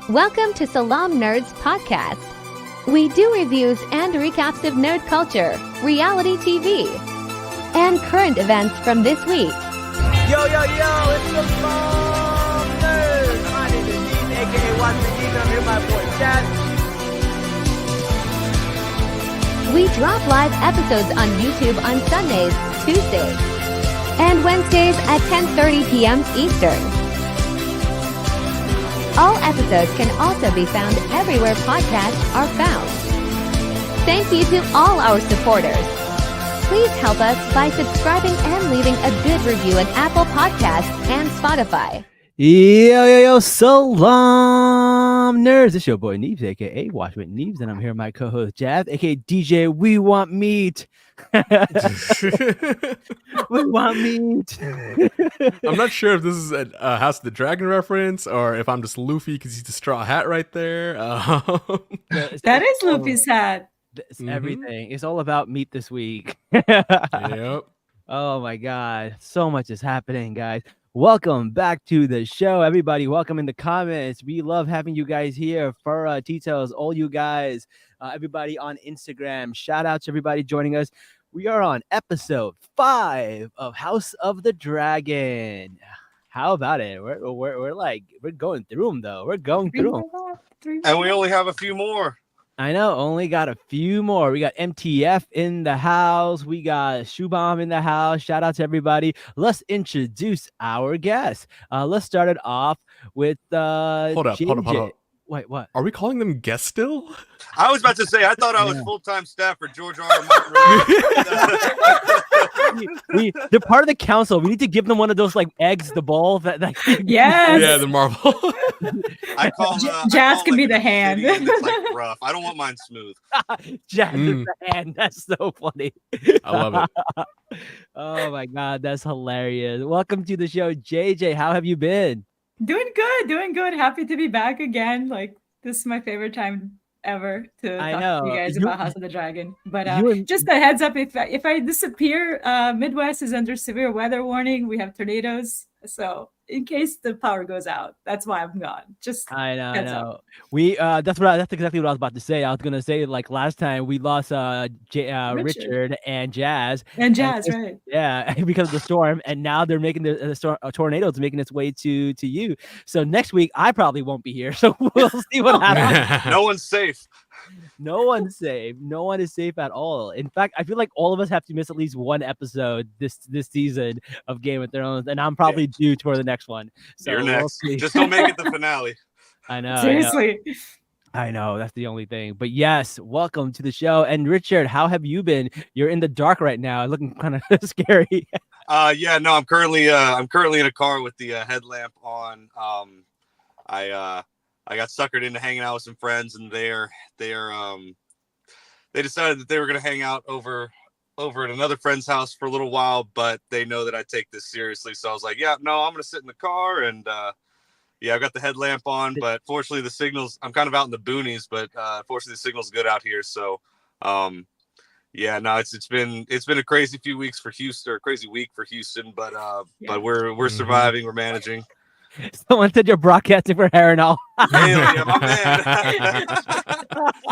Welcome to Salaam Nerds Podcast. We do reviews and recaps of nerd culture, reality TV, and current events from this week. Yo, it's the Salaam Nerds. My name is Dean, aka Watch the Dean. I'm here with my boy Chad. We drop live episodes on YouTube on Sundays, Tuesdays, and Wednesdays at 10:30 p.m. Eastern. All episodes can also be found everywhere podcasts are found. Thank you to all our supporters. Please help us by subscribing and leaving a good review on Apple Podcasts and Spotify. Yo, Salaam Nerds. It's your boy Neebs, aka Watch with Neebs, and I'm here with my co-host Jazz, aka DJ We Want Meat. We want meat. I'm not sure if this is a House of the Dragon reference or if I'm just Luffy because he's the straw hat right there. That is Luffy's hat. It's everything. It's all about meat this week. Yep. Oh my God. So much is happening, guys. Welcome back to the show, everybody. Welcome in the comments. We love having you guys here. For details, all you guys, everybody on Instagram. Shout out to everybody joining us. We are on episode 5 of House of the Dragon. How about it? We're going through them though. We're going through them. And we only have a few more. I know, only got a few more. We got MTF in the house. We got Shubham in the house. Shout out to everybody. Let's introduce our guests. Let's start it off with Hold up. Wait, what? Are we calling them guests still? I was about to say, I thought I was full-time staff for George R. R. Martin. They're part of the council. We need to give them one of those like eggs, the ball. That Yes. Yeah, the Marvel. I call Jazz I can call, be like, the a hand. shitty that's like rough. I don't want mine smooth. Jazz is the hand. That's so funny. I love it. Oh my God, that's hilarious. Welcome to the show, JJ. How have you been? Doing good. Happy to be back again. Like, this is my favorite time ever to I talk know. to you guys about House of the Dragon. But You- just a heads up, if I disappear, Midwest is under severe weather warning. We have tornadoes. So in case the power goes out, that's why I'm gone. Just I know. heads up. We that's exactly what I was about to say. I was gonna say, like, last time we lost Richard and Jazz. And Jazz, right? Yeah, because of the storm, and now they're making the storm, tornadoes making its way to you. So next week I probably won't be here. So we'll see what happens. No one's safe. No one's safe. No one is safe at all. In fact, I feel like all of us have to miss at least one episode this season of Game of Thrones, and I'm probably due for the next one. So You're we'll next. see. Just don't make it the finale. I know. Seriously. I know, that's the only thing. But yes, welcome to the show. And Richard, how have you been? You're in the dark right now, looking kind of scary. Yeah, no, I'm currently in a car with the headlamp on. I got suckered into hanging out with some friends, and they decided that they were going to hang out over at another friend's house for a little while, but they know that I take this seriously. So I was like, yeah, no, I'm going to sit in the car, and yeah, I've got the headlamp on, but fortunately the signals, I'm kind of out in the boonies, but fortunately the signal's good out here. So yeah, no, it's been a crazy few weeks for Houston, or a crazy week for Houston, but we're surviving, we're managing. Someone said you're broadcasting for Harrenhal. Yeah, my man.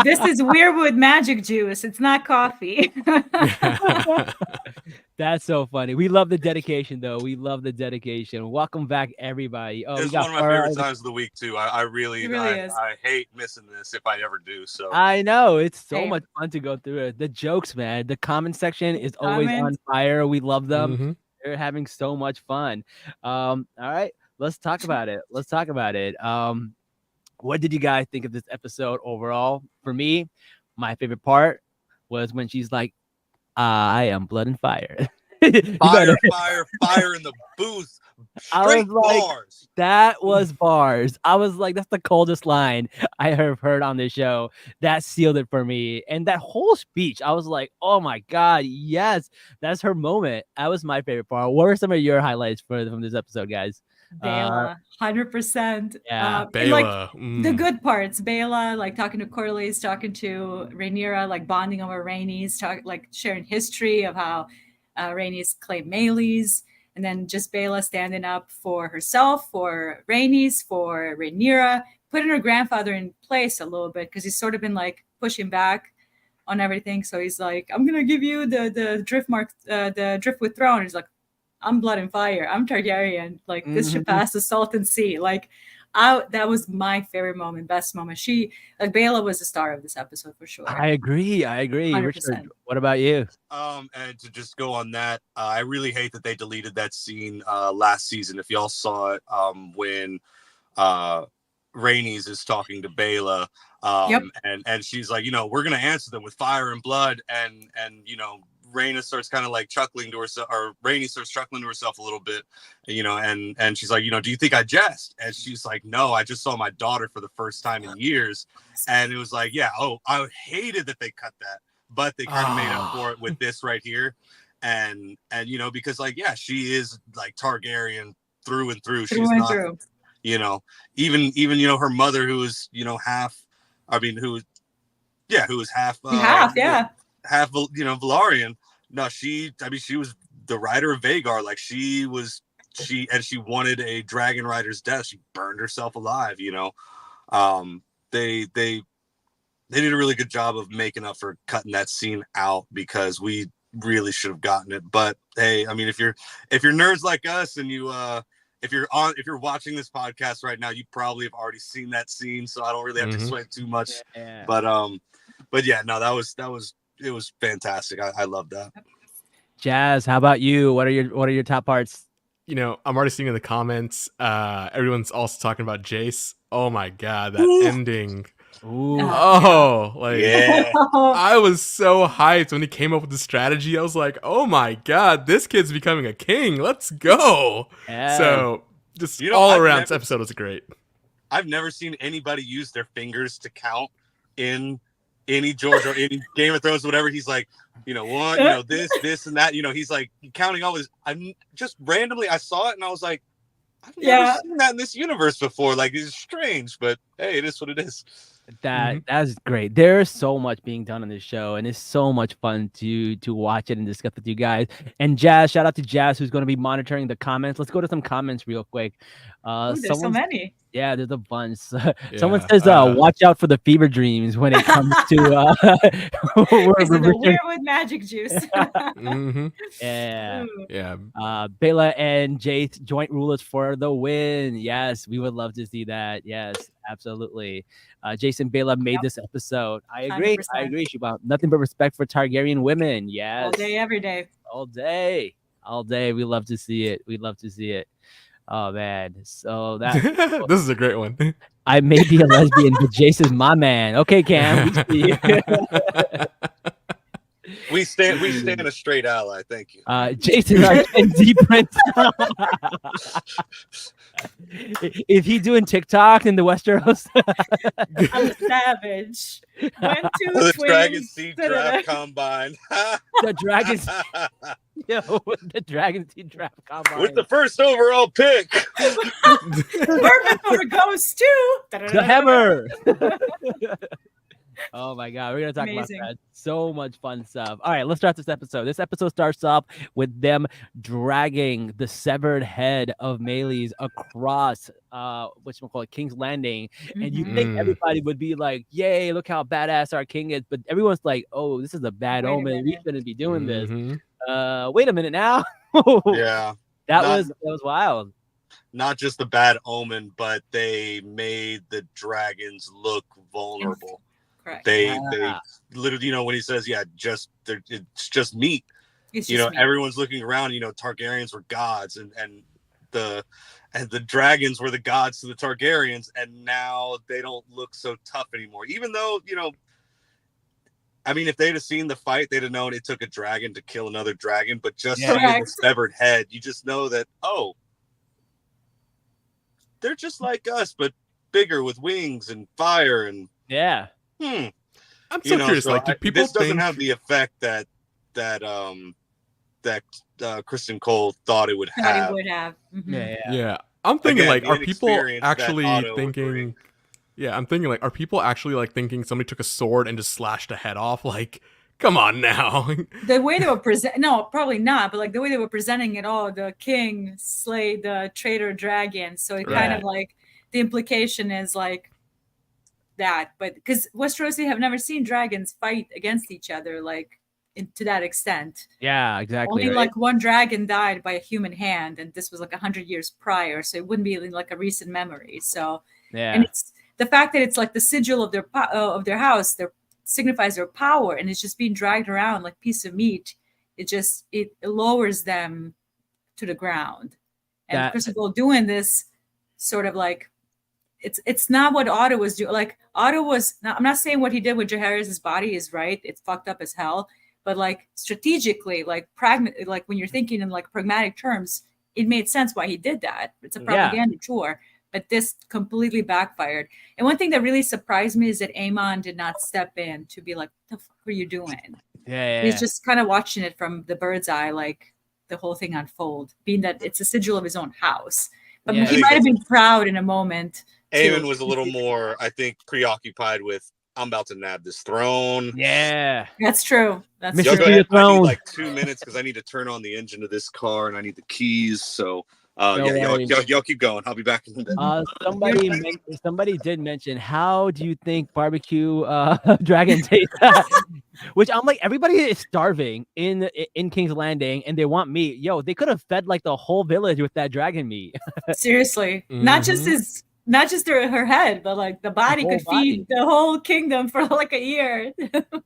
This is Weirwood magic juice. It's not coffee. That's so funny. We love the dedication, though. We love the dedication. Welcome back, everybody. Oh, It's one of my favorite times of the week too. I really is. I hate missing this if I ever do. So I know, it's so Same. much fun to go through it. The jokes, man. The comment section is always on Comments. fire. We love them. Mhm. They're having so much fun. All right, let's talk about it. What did you guys think of this episode overall? For me, my favorite part was when she's like, I am blood and fire. fire in the booth. I Straight was like, bars. that was bars. I was like, that's the coldest line I have heard on this show. That sealed it for me. And that whole speech, I was like, oh my God, yes, that's her moment. That was my favorite part. What were some of your highlights from this episode, guys? Bela, 100%. Yeah, and, like, Bela. the good parts, Bela, like talking to Corlys, talking to Rhaenyra, like bonding over Rhaenys, like sharing history of how Rhaenys claimed Meleys. And then just Bela standing up for herself, for Rhaenys, for Rhaenyra, putting her grandfather in place a little bit because he's sort of been like pushing back on everything. So he's like, I'm gonna give you the the Driftwood throne. He's like, I'm blood and fire. I'm Targaryen. Like this should pass the Salton Sea. Like, that was my favorite moment, best moment. Bela was the star of this episode for sure. I agree. 100%. Richard, what about you? And to just go on that, I really hate that they deleted that scene last season. If y'all saw it, when Rhaenys is talking to Bela, and she's like, we're gonna answer them with fire and blood, and Rhaena starts kind of like chuckling to herself, or Rhaenys starts chuckling to herself a little bit, and she's like, do you think I jest? And she's like, no, I just saw my daughter for the first time in years. And it was like, I hated that they cut that, but they kind of made up for it with this right here. And because she is like Targaryen through and through. She's not, even her mother, who is, half, who was half, half, Velaryon. No, she was the rider of Vhagar. Like she wanted a dragon rider's death. She burned herself alive. They did a really good job of making up for cutting that scene out, because we really should have gotten it. But hey, if you're nerds like us, and if you're watching this podcast right now, you probably have already seen that scene, so I don't really have to explain too much. Yeah. But yeah, no, it was fantastic. I love that. Jazz, how about you? What are your top parts? I'm already seeing in the comments, everyone's also talking about Jace. Oh my god, that ending. Ooh. Oh, I was so hyped when he came up with the strategy. I was like, oh my god, this kid's becoming a king. Let's go. Yeah. So just all around, this episode was great. I've never seen anybody use their fingers to count in any George or any Game of Thrones, whatever. He's like, this and that. He's like counting all this. I'm just randomly, I saw it and I was like, I've never seen that in this universe before. Like, it's strange, but hey, it is what it is. That's great. There's so much being done on this show, and it's so much fun to watch it and discuss with you guys. And Jazz, shout out to Jazz, who's going to be monitoring the comments. Let's go to some comments real quick. There's so many. Yeah, there's a bunch. Someone says, watch out for the fever dreams when it comes to the weird with magic juice. Yeah. Bela and Jace, joint rulers for the win. Yes, we would love to see that. Yes, absolutely. Jason Bela made this episode. I agree. 100%. I agree, Shuba. Nothing but respect for Targaryen women. Yes. All day, every day. All day. We love to see it. Oh man, so that this is a great one. I may be a lesbian, but Jason's my man. Okay, Cam. We stand a straight ally. Thank you. Jason, our ND Prince. Is he doing TikTok in the Westeros? I'm a savage. 1, 2, the Dragon Seed Draft Combine. The Dragon. The Dragon Seed Draft Combine with the first overall pick. Perfect for Ghost too. The Hammer. Oh my god, we're gonna talk about that. So much fun stuff. All right, let's start this episode. This episode starts off with them dragging the severed head of Meleys across King's Landing. And you think everybody would be like, yay, look how badass our king is, but everyone's like, oh, this is a bad omen. We shouldn't be doing this. Wait a minute now. Yeah. That was wild. Not just the bad omen, but they made the dragons look vulnerable. Correct. They literally, when he says, it's just meat. It's just meat. Everyone's looking around. Targaryens were gods, and the dragons were the gods to the Targaryens, and now they don't look so tough anymore. Even though, if they'd have seen the fight, they'd have known it took a dragon to kill another dragon. But just seeing the severed head, you just know that they're just like us, but bigger with wings and fire and I'm so curious. Do people this doesn't have the effect that Kristen Cole thought it would have. Yeah. I'm thinking are people actually thinking? Yeah, I'm thinking are people actually thinking somebody took a sword and just slashed a head off? Come on now. The way they were no, probably not, but like the way they were presenting it all, the king slayed the traitor dragon. So it kind of like the implication is like that, but because Westerosi have never seen dragons fight against each other like to that extent. Yeah, exactly. Only like one dragon died by a human hand, and this was like 100 years prior, so it wouldn't be like a recent memory. So and it's the fact that it's like the sigil of their house, their signifies their power, and it's just being dragged around like piece of meat. It lowers them to the ground. And Crucible doing this sort of like it's not what Otto was doing. Like Otto was I'm not saying what he did with Jaehaerys' body is right. It's fucked up as hell. But like strategically, like like when you're thinking in like pragmatic terms, it made sense why he did that. It's a propaganda tour. But this completely backfired. And one thing that really surprised me is that Aemond did not step in to be like, what the fuck are you doing? He's just kind of watching it from the bird's eye, like the whole thing unfold, being that it's a sigil of his own house. But he might have been proud in a moment. Aemond was a little more, I think, preoccupied with, I'm about to nab this throne. Yeah. That's true. That's true. Mr. Throne. I need like 2 minutes because I need to turn on the engine of this car and I need the keys. So y'all keep going. I'll be back in a bit. Somebody did mention, how do you think barbecue dragon tastes? Which I'm like, everybody is starving in King's Landing and they want meat. Yo, they could have fed like the whole village with that dragon meat. Seriously. Not just her head, but like the body could feed the whole kingdom for like a year.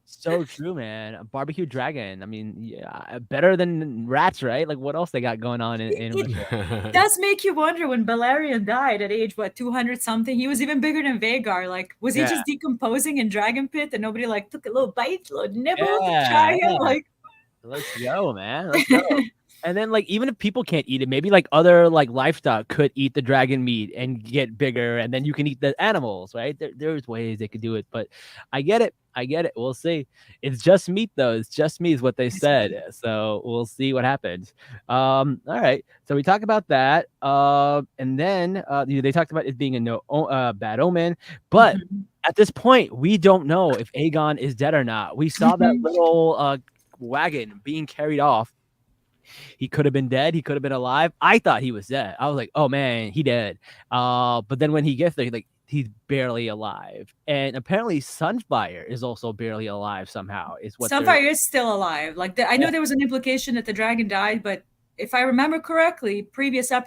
So true, man. A barbecue dragon. I mean, yeah, better than rats, right? Like what else they got going on it does make you wonder when Balerion died at age 200 something. He was even bigger than Vhagar. Like, was he just decomposing in Dragon Pit and nobody like took a little bite, a little nibble to try him? Like, let's go, man. Let's go. And then, like, even if people can't eat it, maybe like other like livestock could eat the dragon meat and get bigger, and then you can eat the animals, right? There's ways they could do it, but I get it. We'll see. It's just meat, though. It's just meat, is what they said. So we'll see what happens. All right. So we talk about that, and then they talked about it being a bad omen, but at this point, we don't know if Aegon is dead or not. We saw that little wagon being carried off. He could have been dead. He could have been alive. I thought he was dead. I was like, oh man, he dead. But then when he gets there, like he's barely alive. And apparently Sunfire is also barely alive somehow. Is what Sunfire is still alive. Like I know there was an implication that the dragon died, but if I remember correctly,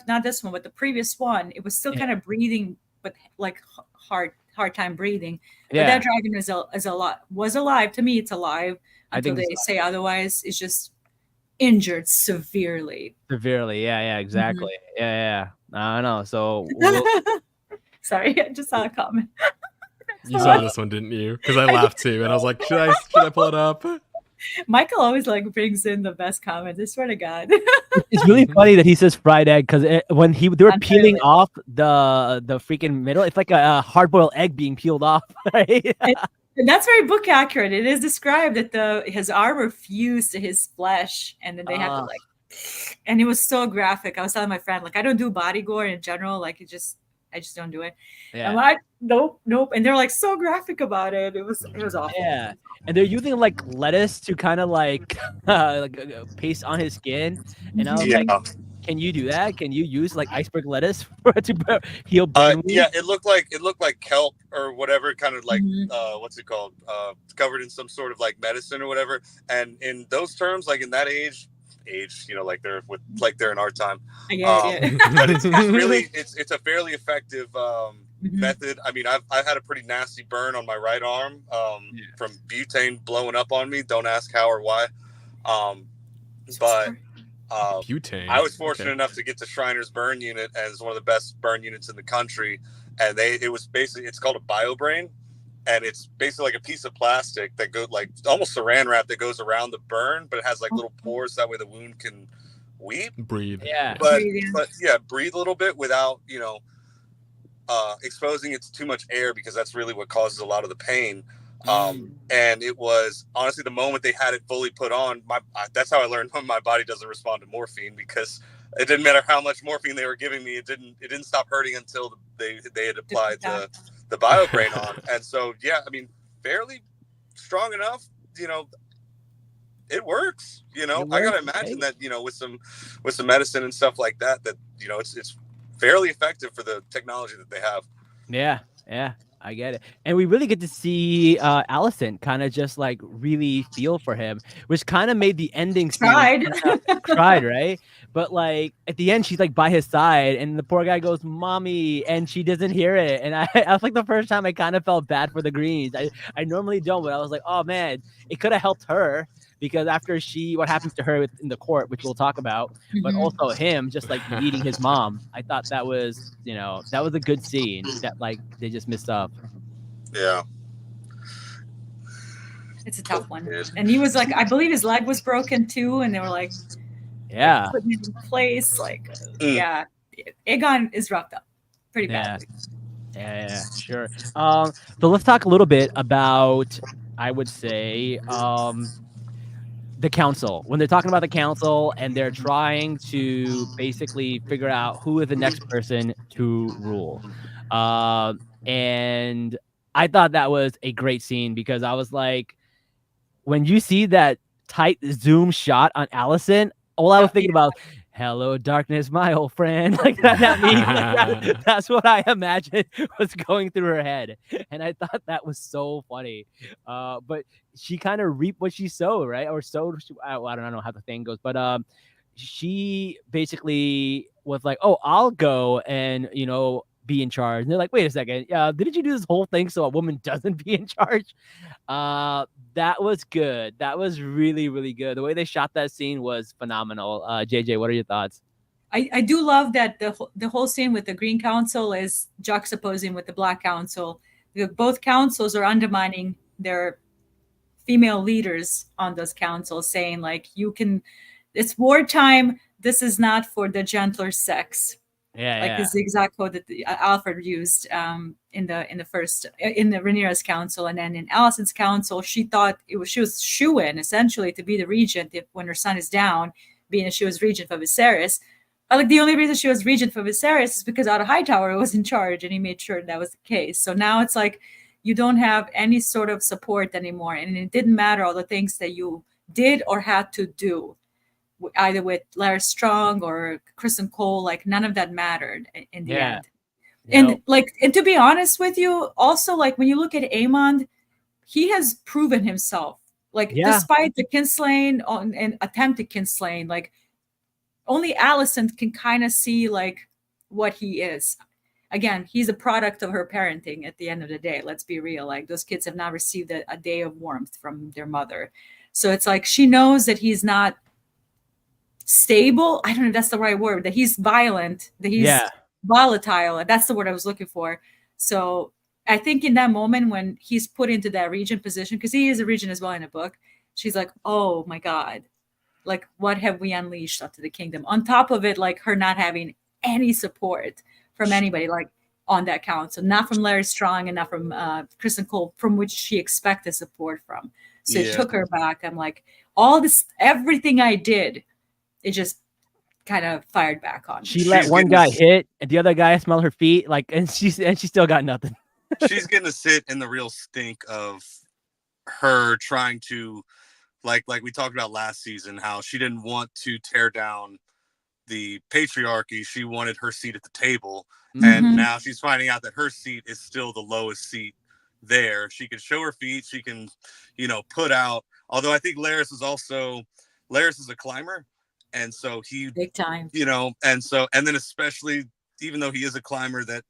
not this one, but the previous one, it was still kind of breathing, but like hard time breathing. But that dragon was alive. To me, it's alive until they say otherwise. It's just injured severely. Yeah, exactly. I don't know. So sorry, I just saw a comment. You saw this one, didn't you? Because I laughed too, and I was like, should I pull it up? Michael always like brings in the best comments. I swear to God. It's really funny that he says fried egg, because when they were peeling off the freaking middle, it's like a hard-boiled egg being peeled off, right? And that's very book accurate. It is described that his armor fused to his flesh, and then they had to like, and it was so graphic. I was telling my friend, like, I don't do body gore in general. Like, I just don't do it. Yeah. I'm like, nope. And they're like so graphic about it. It was awful. Yeah. And they're using like lettuce to kind of like paste on his skin. And I was like, can you do that? Can you use like iceberg lettuce to heal burn wounds? Yeah, it looked like kelp or whatever, kind of like what's it called? Covered in some sort of like medicine or whatever. And in those terms, like in that age, like they're in our time. But it's really it's a fairly effective method. I mean, I've had a pretty nasty burn on my right arm from butane blowing up on me. Don't ask how or why. But butane. I was fortunate enough to get to Shriner's burn unit as one of the best burn units in the country, and it's called a BioBrain, and it's basically like a piece of plastic that goes like almost saran wrap that goes around the burn, but it has like little pores that way the wound can breathe. Yeah, but breathe a little bit without exposing it to too much air, because that's really what causes a lot of the pain. And it was honestly the moment they had it fully put on, that's how I learned when my body doesn't respond to morphine, because it didn't matter how much morphine they were giving me, it didn't stop hurting until they had applied the BioBrain on. And so I mean, fairly strong enough, it works. You know, It I gotta works, imagine right? that, you know, with some medicine and stuff like that, you know, it's fairly effective for the technology that they have. Yeah, yeah, I get it. And we really get to see Allison kind of just like really feel for him, which kind of made the ending scene Tried. cried, right? But like at the end, she's like by his side, and the poor guy goes, "Mommy," and she doesn't hear it. And I was like the first time I kind of felt bad for the Greens. I normally don't, but I was like, oh man, it could have helped her. Because after what happens to her in the court, which we'll talk about, but also him just like meeting his mom, I thought that was, that was a good scene that like they just missed up. Yeah. It's a tough one. And he was like, I believe his leg was broken too, and they were like, yeah, putting it in place. Like, yeah, Aegon is roughed up pretty badly. Yeah, sure. So let's talk a little bit about, I would say, the council. When they're talking about the council and they're trying to basically figure out who is the next person to rule. And I thought that was a great scene because I was like, when you see that tight zoom shot on Allison, all I was thinking about, hello, darkness, my old friend. Like that means that's what I imagined was going through her head. And I thought that was so funny. But she kind of reaped what she sowed, right? Or sowed, I don't know how the thing goes, but she basically was like, oh, I'll go and, be in charge. And they're like, wait a second. Didn't you do this whole thing so a woman doesn't be in charge? That was good. That was really, really good. The way they shot that scene was phenomenal. JJ, what are your thoughts? I do love that the whole scene with the Green Council is juxtaposing with the Black Council. Both councils are undermining their female leaders on those councils, saying like, it's wartime. This is not for the gentler sex. This is the exact quote that Alfred used in the Rhaenyra's council, and then in Allison's council, she thought she was shoo-in essentially to be the regent when her son is down, being that she was regent for Viserys. Like the only reason she was regent for Viserys is because Otto Hightower was in charge, and he made sure that was the case. So now it's like you don't have any sort of support anymore, and it didn't matter all the things that you did or had to do, either with Larry Strong or Kristen Cole. Like none of that mattered in the end. And and to be honest with you, also like when you look at Aemond, he has proven himself. Like despite the kinslaying and attempted kinslaying, like only Alicent can kind of see like what he is. Again, he's a product of her parenting at the end of the day. Let's be real. Like those kids have not received a day of warmth from their mother. So it's like she knows that he's not stable. I don't know if that's the right word, that he's violent, that he's volatile. That's the word I was looking for. So I think in that moment when he's put into that regent position, because he is a regent as well in the book, she's like, oh my God, like what have we unleashed up to the kingdom? On top of it, like her not having any support from anybody, like on that council, not from Larry Strong and not from Kristen Cole, from which she expected support from. So it took her back. I'm like, everything I did, it just kind of fired back on. She let one guy hit, and the other guy smell her feet, and she still got nothing. She's getting to sit in the real stink of her trying to, like we talked about last season, how she didn't want to tear down the patriarchy. She wanted her seat at the table, and now she's finding out that her seat is still the lowest seat there. She can show her feet. She can, put out. Although I think Larys is a climber. And so he big time, and then especially, even though he is a climber, that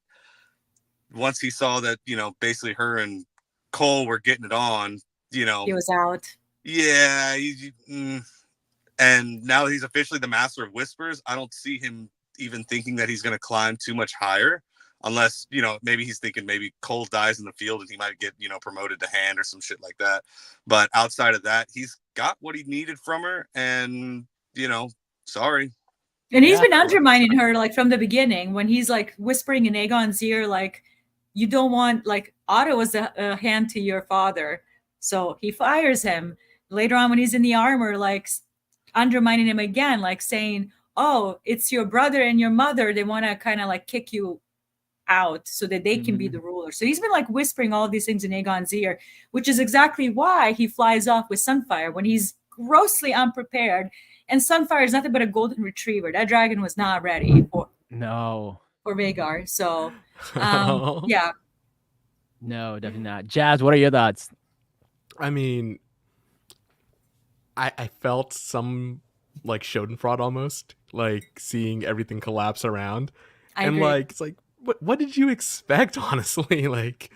once he saw that, basically her and Cole were getting it on, he was out. Yeah. And now he's officially the master of whispers. I don't see him even thinking that he's going to climb too much higher, unless, maybe he's thinking maybe Cole dies in the field and he might get, promoted to hand or some shit like that. But outside of that, he's got what he needed from her, and sorry. And he's been undermining her like from the beginning, when he's like whispering in Aegon's ear, like, you don't want, like, Otto was a hand to your father. So he fires him. Later on, when he's in the armor, like undermining him again, like saying, oh, it's your brother and your mother. They want to kind of like kick you out so that they can be the ruler. So he's been like whispering all these things in Aegon's ear, which is exactly why he flies off with Sunfire when he's grossly unprepared. And Sunfire is nothing but a golden retriever. That dragon was not ready for Vhagar. So, yeah. No, definitely not. Jazz, what are your thoughts? I mean, I felt some like Schadenfreude almost, like seeing everything collapse around. I and agree. like it's like what did you expect, honestly? Like,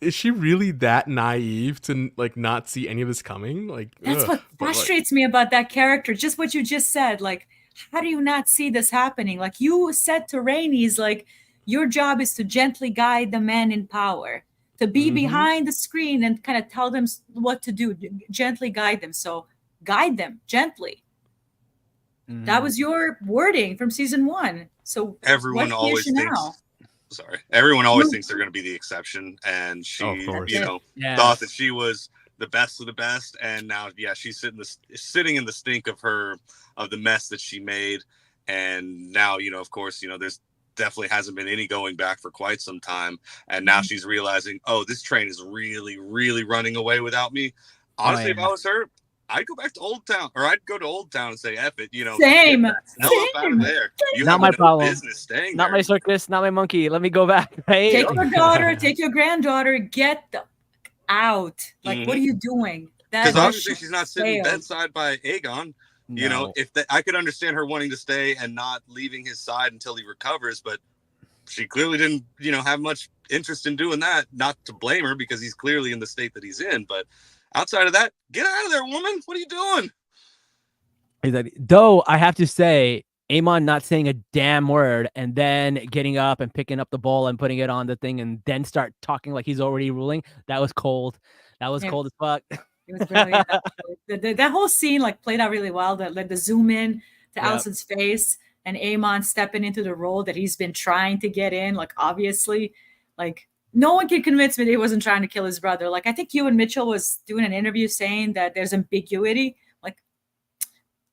is she really that naive to like not see any of this coming? Like, that's what frustrates me about that character. Just what you just said. Like, how do you not see this happening? Like, you said to Rhaenys, like, your job is to gently guide the men in power, to be behind the screen and kind of tell them what to do, gently guide them. So guide them gently. That was your wording from season 1. So everyone always thinks everyone always thinks they're going to be the exception, and she thought that she was the best of the best, and now she's sitting in the stink of the mess that she made. And now, of course, there's definitely hasn't been any going back for quite some time, and now she's realizing, oh, this train is really, really running away without me. Honestly, if I was her, I'd go back to Old Town, or I'd go to Old Town and say, F it, Same. Get that hell up out of there. You not have my no problem. business staying not there. my circus, not my monkey. Let me go back. Right? Take your daughter, take your granddaughter, get the out. Like, what are you doing? Because obviously she's not sitting bedside by Aegon. I could understand her wanting to stay and not leaving his side until he recovers, but she clearly didn't, have much interest in doing that. Not to blame her, because he's clearly in the state that he's in, but outside of that, get out of there, woman. What are you doing? Exactly. Though I have to say, Aemond not saying a damn word and then getting up and picking up the ball and putting it on the thing and then start talking like he's already ruling. That was cold. That was cold as fuck. It was brilliant. That whole scene played out really well. The zoom in to Alicent's face and Aemond stepping into the role that he's been trying to get in. Like, obviously, no one can convince me that he wasn't trying to kill his brother. Like, I think Ewan Mitchell was doing an interview saying that there's ambiguity. Like,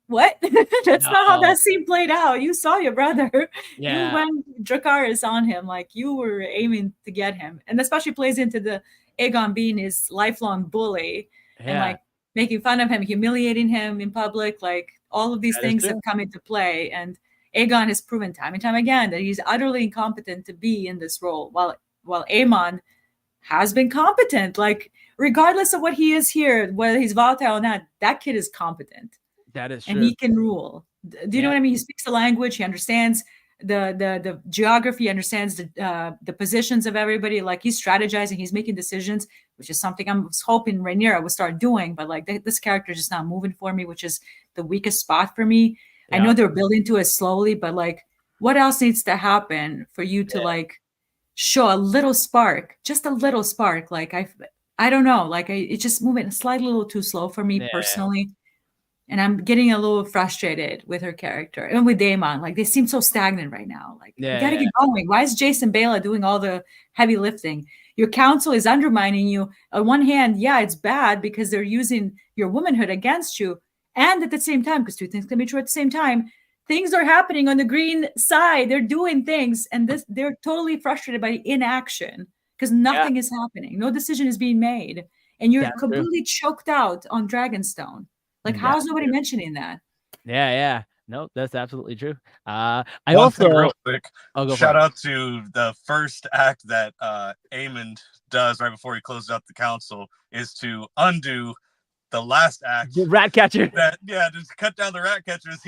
what? That's not how that scene played out. You saw your brother. Yeah. You went Dracarys on him. Like, you were aiming to get him. And especially plays into the Aegon being his lifelong bully and making fun of him, humiliating him in public. Like, all of these things have come into play. And Aegon has proven time and time again that he's utterly incompetent to be in this role, while Aemond has been competent. Like, regardless of what he is here, whether he's volatile or not, that kid is competent. That is true. And he can rule. Do you know what I mean? He speaks the language. He understands the geography, understands the positions of everybody. Like, he's strategizing. He's making decisions, which is something I was hoping Rhaenyra would start doing. But, this character is just not moving for me, which is the weakest spot for me. Yeah. I know they're building to it slowly, but, what else needs to happen for you to, show a little spark, just a little spark? I don't know, it's just moving slightly a little too slow for me personally, and I'm getting a little frustrated with her character and with Daemon. They seem so stagnant right now. You gotta get going. Why is Jason Bela doing all the heavy lifting? Your council is undermining you. On one hand, it's bad because they're using your womanhood against you, and at the same time, because two things can be true at the same time, things are happening on the green side. They're doing things, and they're totally frustrated by inaction because nothing is happening. No decision is being made, and you're completely choked out on Dragonstone. How is nobody mentioning that? Yeah. No, that's absolutely true. I One also thing real quick. I'll Shout out to the first act that Aemond does right before he closes out the council is to undo the last act. The rat catcher. Just cut down the rat catchers.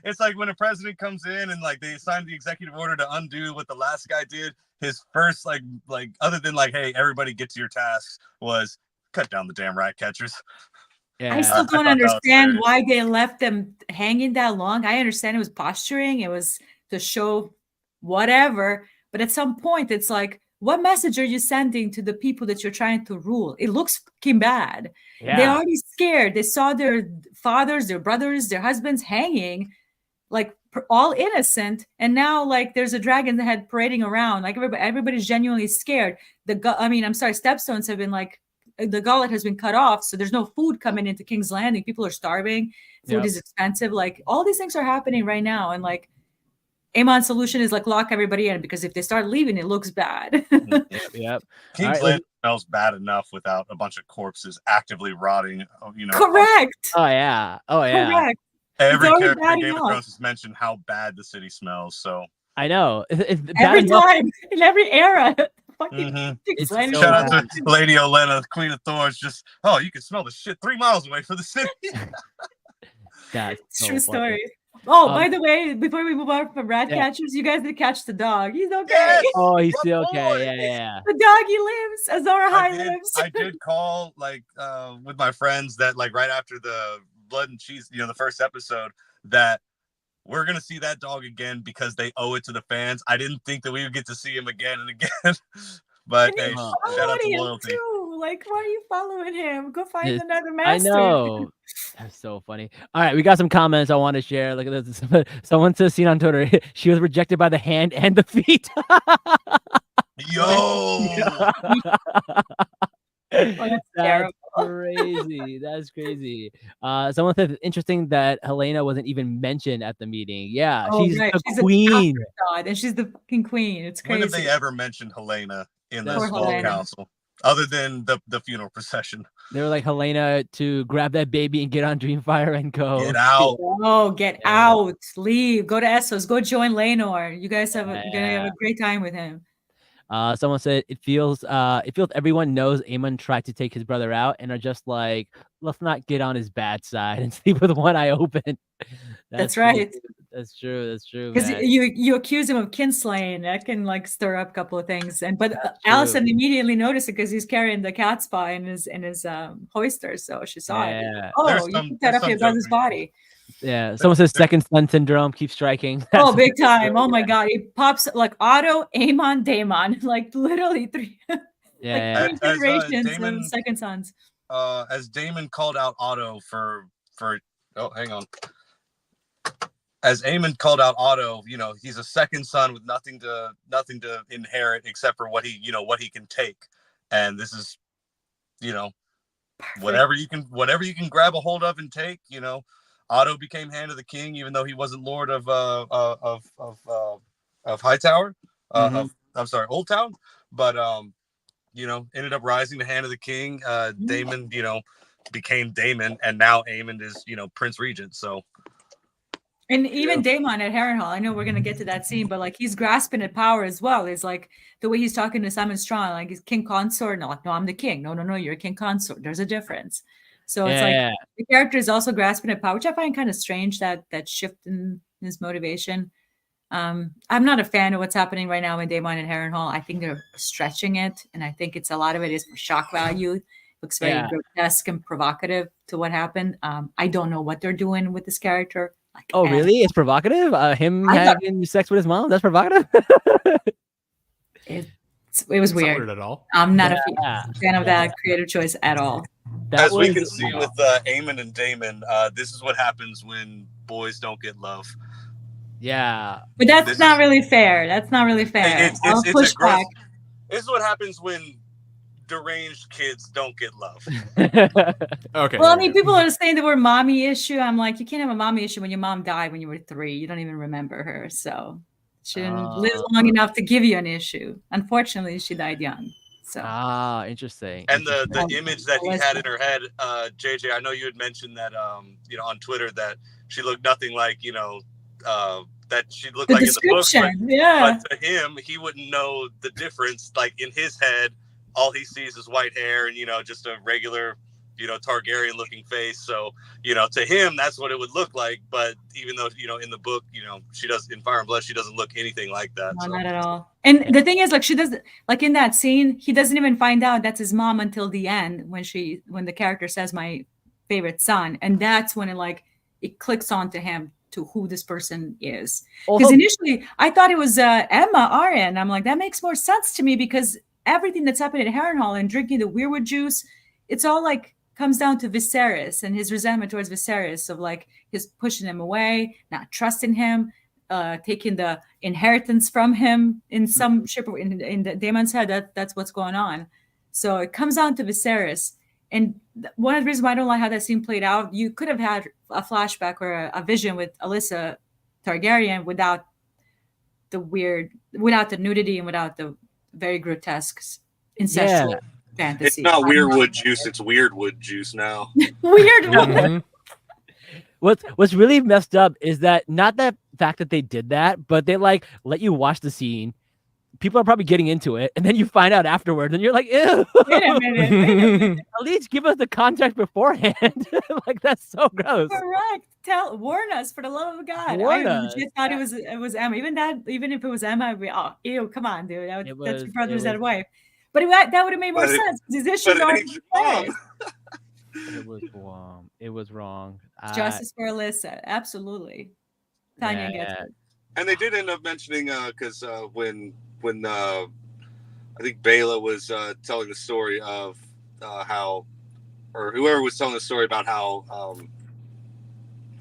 It's like when a president comes in and they sign the executive order to undo what the last guy did. His first other than hey, everybody get to your tasks, was cut down the damn rat catchers. Yeah. I still don't understand why they left them hanging that long. I understand it was posturing. It was to show whatever. But at some point, it's what message are you sending to the people that you're trying to rule? It looks fucking bad. Yeah. They're already scared. They saw their fathers, their brothers, their husbands hanging, all innocent. And now, there's a dragon head parading around. Everybody's genuinely scared. Stepstones have been the gullet has been cut off, so there's no food coming into King's Landing. People are starving. Food is expensive. All these things are happening right now, and Aemon's solution is like lock everybody in, because if they start leaving, it looks bad. Yep. King's Landing smells bad enough without a bunch of corpses actively rotting. Correct. Oh yeah. Correct. Every already character bad in Game of enough. Thrones has mentioned how bad the city smells. So I know. It's bad Every enough. time, in every era. Fucking It's Landing so shout smells out to Lady Olenna, Queen of Thorns. Just you can smell the shit 3 miles away from the city. That's It's so true funny. story. Oh, by the way, before we move on from rat Yeah. catchers, you guys did catch the dog. He's okay. Yes! Oh, he's My still boy! okay. Yeah. The doggy lives. Azor Ahai lives. I did call with my friends that right after the Blood and Cheese, the first episode, that we're gonna see that dog again because they owe it to the fans. I didn't think that we would get to see him again and again. But hey, shout out to loyalty. Too. Like, why are you following him? Go find another I master. know. That's so funny. All right, we got some comments I want to share. Look at this. Someone says, seen on Twitter, she was rejected by the hand and the feet. Yo. That's crazy. That's crazy. Someone said it's interesting that Helena wasn't even mentioned at the meeting. Yeah, she's the queen. And she's the fucking queen. It's crazy. When have they ever mentioned Helena in the Poor small Helena. council? Other than the funeral procession. They were like, Helena, to grab that baby and get on Dreamfire and go. Get out. Oh, get out. Leave. Go to Essos. Go join Laenor. You guys you're gonna have a great time with him. Someone said it feels everyone knows Aemond tried to take his brother out and are just like, let's not get on his bad side and sleep with one eye open. That's right. That's true. That's true. Because you accuse him of kinslaying, that can stir up a couple of things. But Allison immediately noticed it because he's carrying the cat's paw in his hoister, so she saw it. Oh, you put that up your brother's body. Yeah, someone says second son syndrome, keep striking. Oh, big time. Oh my god, he pops like Otto, Aemond, Daemon, like literally three three generations of second sons. As Daemon called out Otto for hang on. As Aemond called out Otto, he's a second son with nothing to inherit except for what he can take. And this is, whatever you can grab a hold of and take, Otto became Hand of the King, even though he wasn't Lord of Hightower. I'm sorry, Old Town. But ended up rising to Hand of the King. Daemon, became Daemon, and now Aemond is, Prince Regent. So. And even Daemon at Harrenhal, I know we're gonna get to that scene, but he's grasping at power as well. It's like the way he's talking to Simon Strong, like he's king consort. No, I'm the king. No, you're a king consort. There's a difference. So it's the character is also grasping at power, which I find kind of strange, that shift in his motivation. I'm not a fan of what's happening right now in Daemon and Harrenhal. I think they're stretching it, and I think a lot of it is for shock value. It looks very grotesque and provocative to what happened. I don't know what they're doing with this character. Really? It's provocative? Him having sex with his mom? That's provocative? It was weird. Not at all. I'm not a fan of that creative choice at all. As we can see with Aemond and Daemon, this is what happens when boys don't get love. Yeah. But that's not really fair. That's not really fair. I'll push back. This is what happens when deranged kids don't get love. Okay. Well, I mean, people are saying the word mommy issue. I'm like, you can't have a mommy issue when your mom died when you were 3. You don't even remember her. So she didn't live long enough to give you an issue. Unfortunately, she died young. So interesting. And the image that he had in her head, JJ, I know you had mentioned that on Twitter that she looked nothing like that she looked like in the book. But to him, he wouldn't know the difference. Like in his head, all he sees is white hair and just a regular Targaryen looking face. So to him that's what it would look like. But even though in the book she does, in Fire and Blood, she doesn't look anything like that. No, not at all. And the thing is, she doesn't, in that scene, he doesn't even find out that's his mom until the end when the character says my favorite son, and that's when it clicks onto him to who this person is. Because initially I thought it was Emma Arryn. I'm like, that makes more sense to me because everything that's happening at Harrenhal and drinking the weirwood juice, it's all comes down to Viserys and his resentment towards Viserys of his pushing him away, not trusting him, taking the inheritance from him in some ship in Daemon's head. That's what's going on. So it comes down to Viserys. And one of the reasons why I don't like how that scene played out, you could have had a flashback or a vision with Alyssa Targaryen without the weird, without the nudity and without the very grotesque incestual fantasy. It's not Weirdwood juice, it's Weirdwood juice now. Weirdwood. What's really messed up is that not the fact that they did that, but they like let you watch the scene. People are probably getting into it, and then you find out afterwards, and you're like, "Ew!" Wait a minute. At least give us the context beforehand. Like that's so gross. Correct. Warn us for the love of God. Warn I us. legit thought it was Emma. Even if it was Emma, I'd be, oh, ew, come on, dude. That's your brother's dead wife. But that would have made more sense because his issues aren't. It was wrong. It was wrong. Justice for Alyssa, absolutely. Tanya gets it. And they did end up mentioning because when I think Bela was telling the story of how, or whoever was telling the story about how,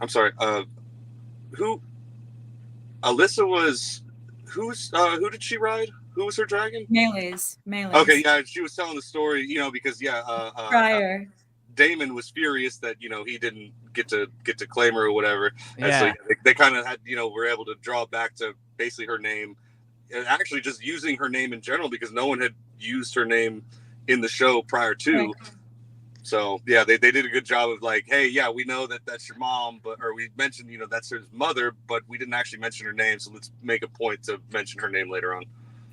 I'm sorry, who Alyssa was, who did she ride? Who was her dragon? Melee's. Okay, yeah, she was telling the story, because Prior. Damon was furious that he didn't get to claim her or whatever, and Yeah. so they kind of had were able to draw back to basically her name, and actually just using her name in general because no one had used her name in the show prior to. Right. So yeah, they did a good job of like, hey, yeah, we know that that's your mom, or we mentioned that's his mother, but we didn't actually mention her name, so let's make a point to mention her name later on.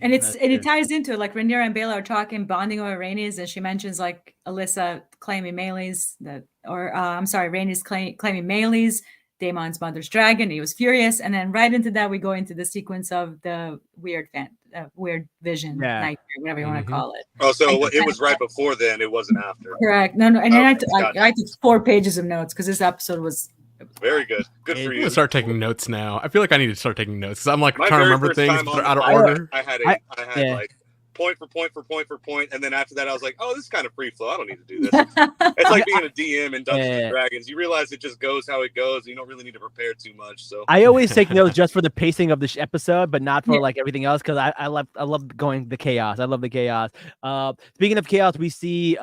And it ties into it. Like Rhaenyra and Bela are talking, bonding over Rhaenys, and she mentions like Alyssa claiming Melee's Rhaenys claiming Melee's, Daemon's mother's dragon. He was furious, and then right into that we go into the sequence of the weird vision, nightmare, whatever you want to call it. Oh, so it was right before then. It wasn't after. Correct. No, and then I took 4 pages of notes because this episode was. Very good. Good for I'm you. gonna start taking notes now. I feel like I need to start taking notes because I'm like My trying to very remember first things time that are on out of the order. I had like point for point, and then after that I was like, oh, this is kind of free flow. I don't need to do this. It's like being a DM in Dungeons and Dragons. You realize it just goes how it goes. And you don't really need to prepare too much. So I always take notes just for the pacing of the episode, but not for like everything else because I love going the chaos. I love the chaos. Speaking of chaos, we see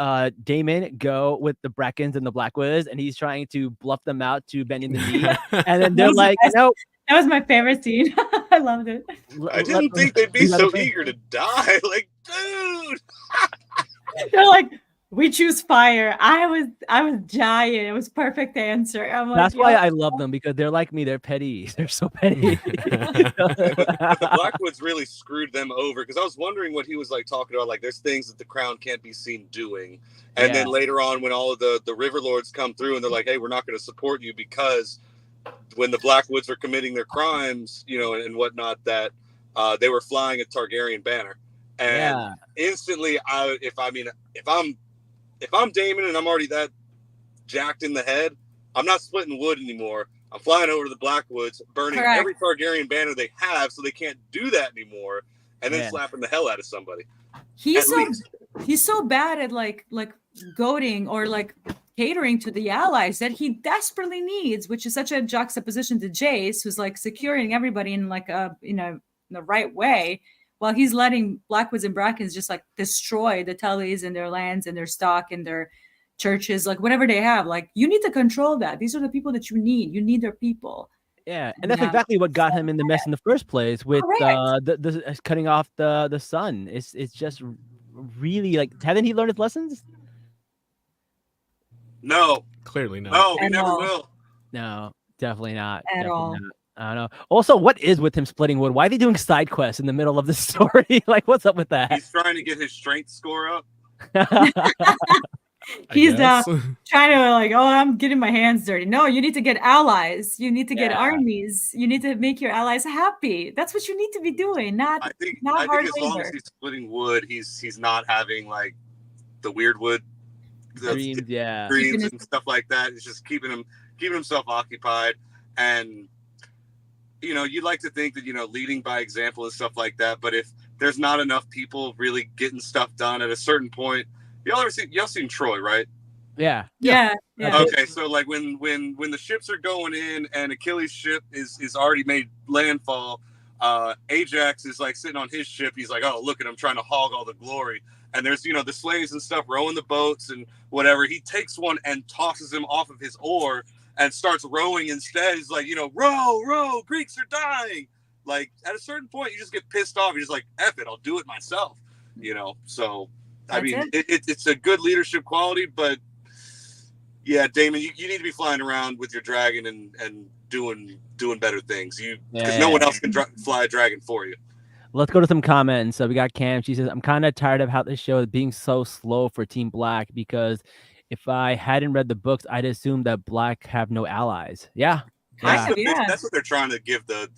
Daemon go with the Brackens and the Blackwoods, and he's trying to bluff them out to bending the knee, and then they're like, no. That was my favorite scene. I loved it. I didn't think they'd be so eager to die. Like, dude. They're like, we choose fire. I was giant. It was perfect answer. I'm like, that's why I love them because they're like me. They're petty. They're so petty. But the Blackwoods really screwed them over because I was wondering what he was like talking about. Like, there's things that the crown can't be seen doing. And then later on, when all of the River Lords come through and they're like, hey, we're not going to support you because when the Blackwoods were committing their crimes, and whatnot, that they were flying a Targaryen banner, and instantly, if I'm Daemon and I'm already that jacked in the head, I'm not splitting wood anymore. I'm flying over to the Blackwoods, burning every Targaryen banner they have, so they can't do that anymore, and then slapping the hell out of somebody. He's so bad at like goading or like catering to the allies that he desperately needs, which is such a juxtaposition to Jace, who's like securing everybody in like in the right way, while he's letting Blackwoods and Brackens just like destroy the Tullys and their lands and their stock and their churches, like whatever they have. Like, you need to control that. These are the people that you need. You need their people. Yeah, and that's exactly what got him in the mess in the first place with the cutting off the sun. It's just really like, haven't he learned his lessons? No, clearly not. No, he never will. No, definitely not. At all. Not. I don't know. Also, what is with him splitting wood? Why are they doing side quests in the middle of the story? Like, what's up with that? He's trying to get his strength score up. He's trying to like, oh, I'm getting my hands dirty. No, you need to get allies. You need to get armies. You need to make your allies happy. That's what you need to be doing. I think as long as he's splitting wood, he's not having like the weird wood dreams, dreams and stuff like that. It's just keeping himself occupied. And you'd like to think that leading by example and stuff like that. But if there's not enough people really getting stuff done at a certain point, y'all seen Troy, right? Yeah. Okay, so like when the ships are going in and Achilles' ship is already made landfall, Ajax is like sitting on his ship. He's like, oh, look at him trying to hog all the glory. And there's the slaves and stuff rowing the boats and whatever. He takes one and tosses him off of his oar and starts rowing instead. He's like, row, Greeks are dying. like at a certain point, you just get pissed off. You're just like, F it, I'll do it myself. So I mean, it's a good leadership quality, but yeah, Daemon, you need to be flying around with your dragon and doing better things. Because no one else can fly a dragon for you. Let's go to some comments. So we got Cam. She says, I'm kind of tired of how this show is being so slow for Team Black, because if I hadn't read the books, I'd assume that Black have no allies. Yeah. That's what they're trying to give the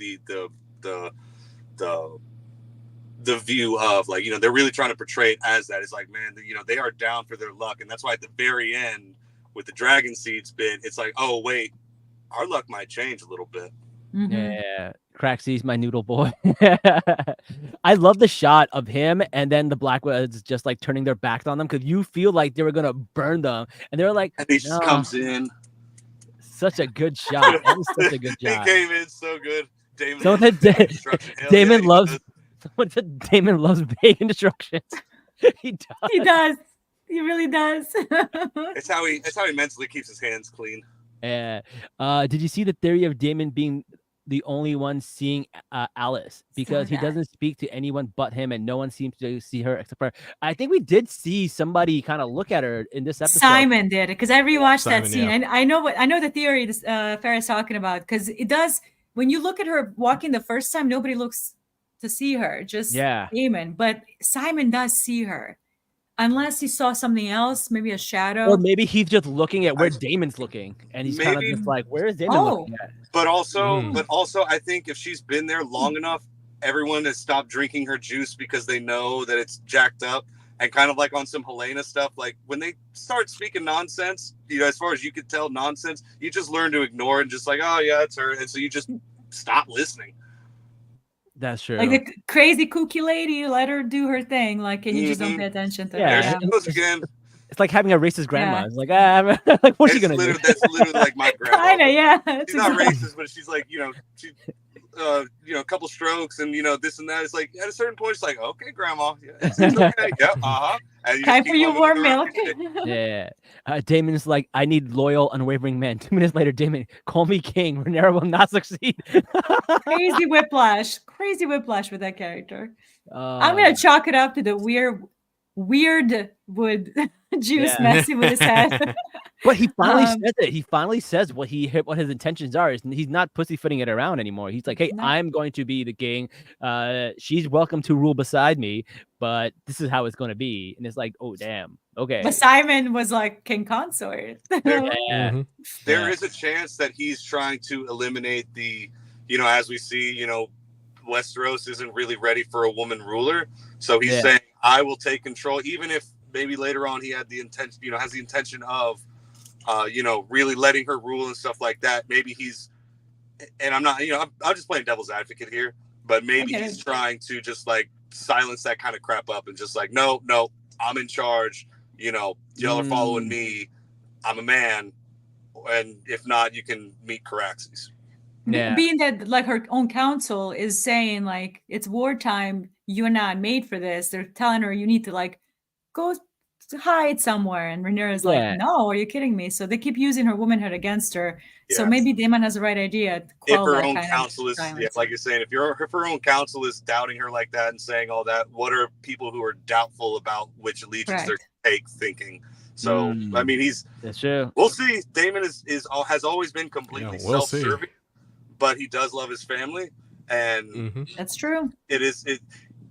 view of, like, they're really trying to portray it as that. It's like, man, they are down for their luck. And that's why at the very end with the dragon seeds bit, it's like, oh, wait, our luck might change a little bit. Mm-hmm. Yeah, Craxy's my noodle boy. I love the shot of him and then the Blackwoods just like turning their backs on them, because you feel like they were gonna burn them, and they were like, and he just comes in. Such a good shot. That was such a good shot. He came in so good. Damon loves. Someone said Damon loves bacon destructions. He does. He does. He really does. It's how he mentally keeps his hands clean. Yeah. Did you see the theory of Daemon being the only one seeing Alice, because he doesn't speak to anyone but him, and no one seems to see her except for. I think we did see somebody kind of look at her in this episode. Simon did, because I rewatched that scene, and I know the theory this Farrah's talking about, because it does. When you look at her walking the first time, nobody looks to see her, just Daemon, but Simon does see her. Unless he saw something else, maybe a shadow. Or maybe he's just looking at where Daemon's looking, and he's kind of just like, where is Daemon looking at? But also, I think if she's been there long enough, everyone has stopped drinking her juice because they know that it's jacked up. And kind of like on some Helena stuff, like when they start speaking nonsense, as far as you could tell nonsense, you just learn to ignore it and just like, oh yeah, it's her. And so you just stop listening. That's true. Like the crazy kooky lady, you let her do her thing, like, and you just don't pay attention to her. Yeah. It's like having a racist grandma. It's like, like, what's she gonna do? That's literally like my grandma. Kinda, yeah. She's not racist, but she's like, she, a couple strokes and this and that. It's like at a certain point, it's like, okay, grandma, it's okay, yeah, Time for your warm milk. Yeah. Daemon's like, I need loyal, unwavering men. 2 minutes later, Daemon, call me king. Rhaenyra will not succeed. Crazy whiplash with that character. I'm gonna chalk it up to the weird wood juice messing with his head. But he finally says it. He finally says what his intentions are. He's not pussyfooting it around anymore. He's like, hey, I'm going to be the king. She's welcome to rule beside me, but this is how it's going to be. And it's like, oh, damn. Okay. But Simon was like king consort. There is a chance that he's trying to eliminate the, as we see, Westeros isn't really ready for a woman ruler. So he's saying, I will take control, even if maybe later on he had the intention, has the intention of, really letting her rule and stuff like that. Maybe he's, and I'm not, I'm just playing devil's advocate here, but maybe he's trying to just like silence that kind of crap up and just like, no, I'm in charge. Y'all are following me. I'm a man. And if not, you can meet Caraxes. Yeah. Being that like her own council is saying like, it's wartime. You're not made for this. They're telling her you need to like go hide somewhere, and Rhaenyra's like, no, are you kidding me? So they keep using her womanhood against her. So maybe Daemon has the right idea. If her own council is, like you're saying, if her own council is doubting her like that and saying all that, what are people who are doubtful about which allegiance they're thinking? So I mean, that's true. We'll see. Daemon has always been completely self-serving, but he does love his family, and that's true.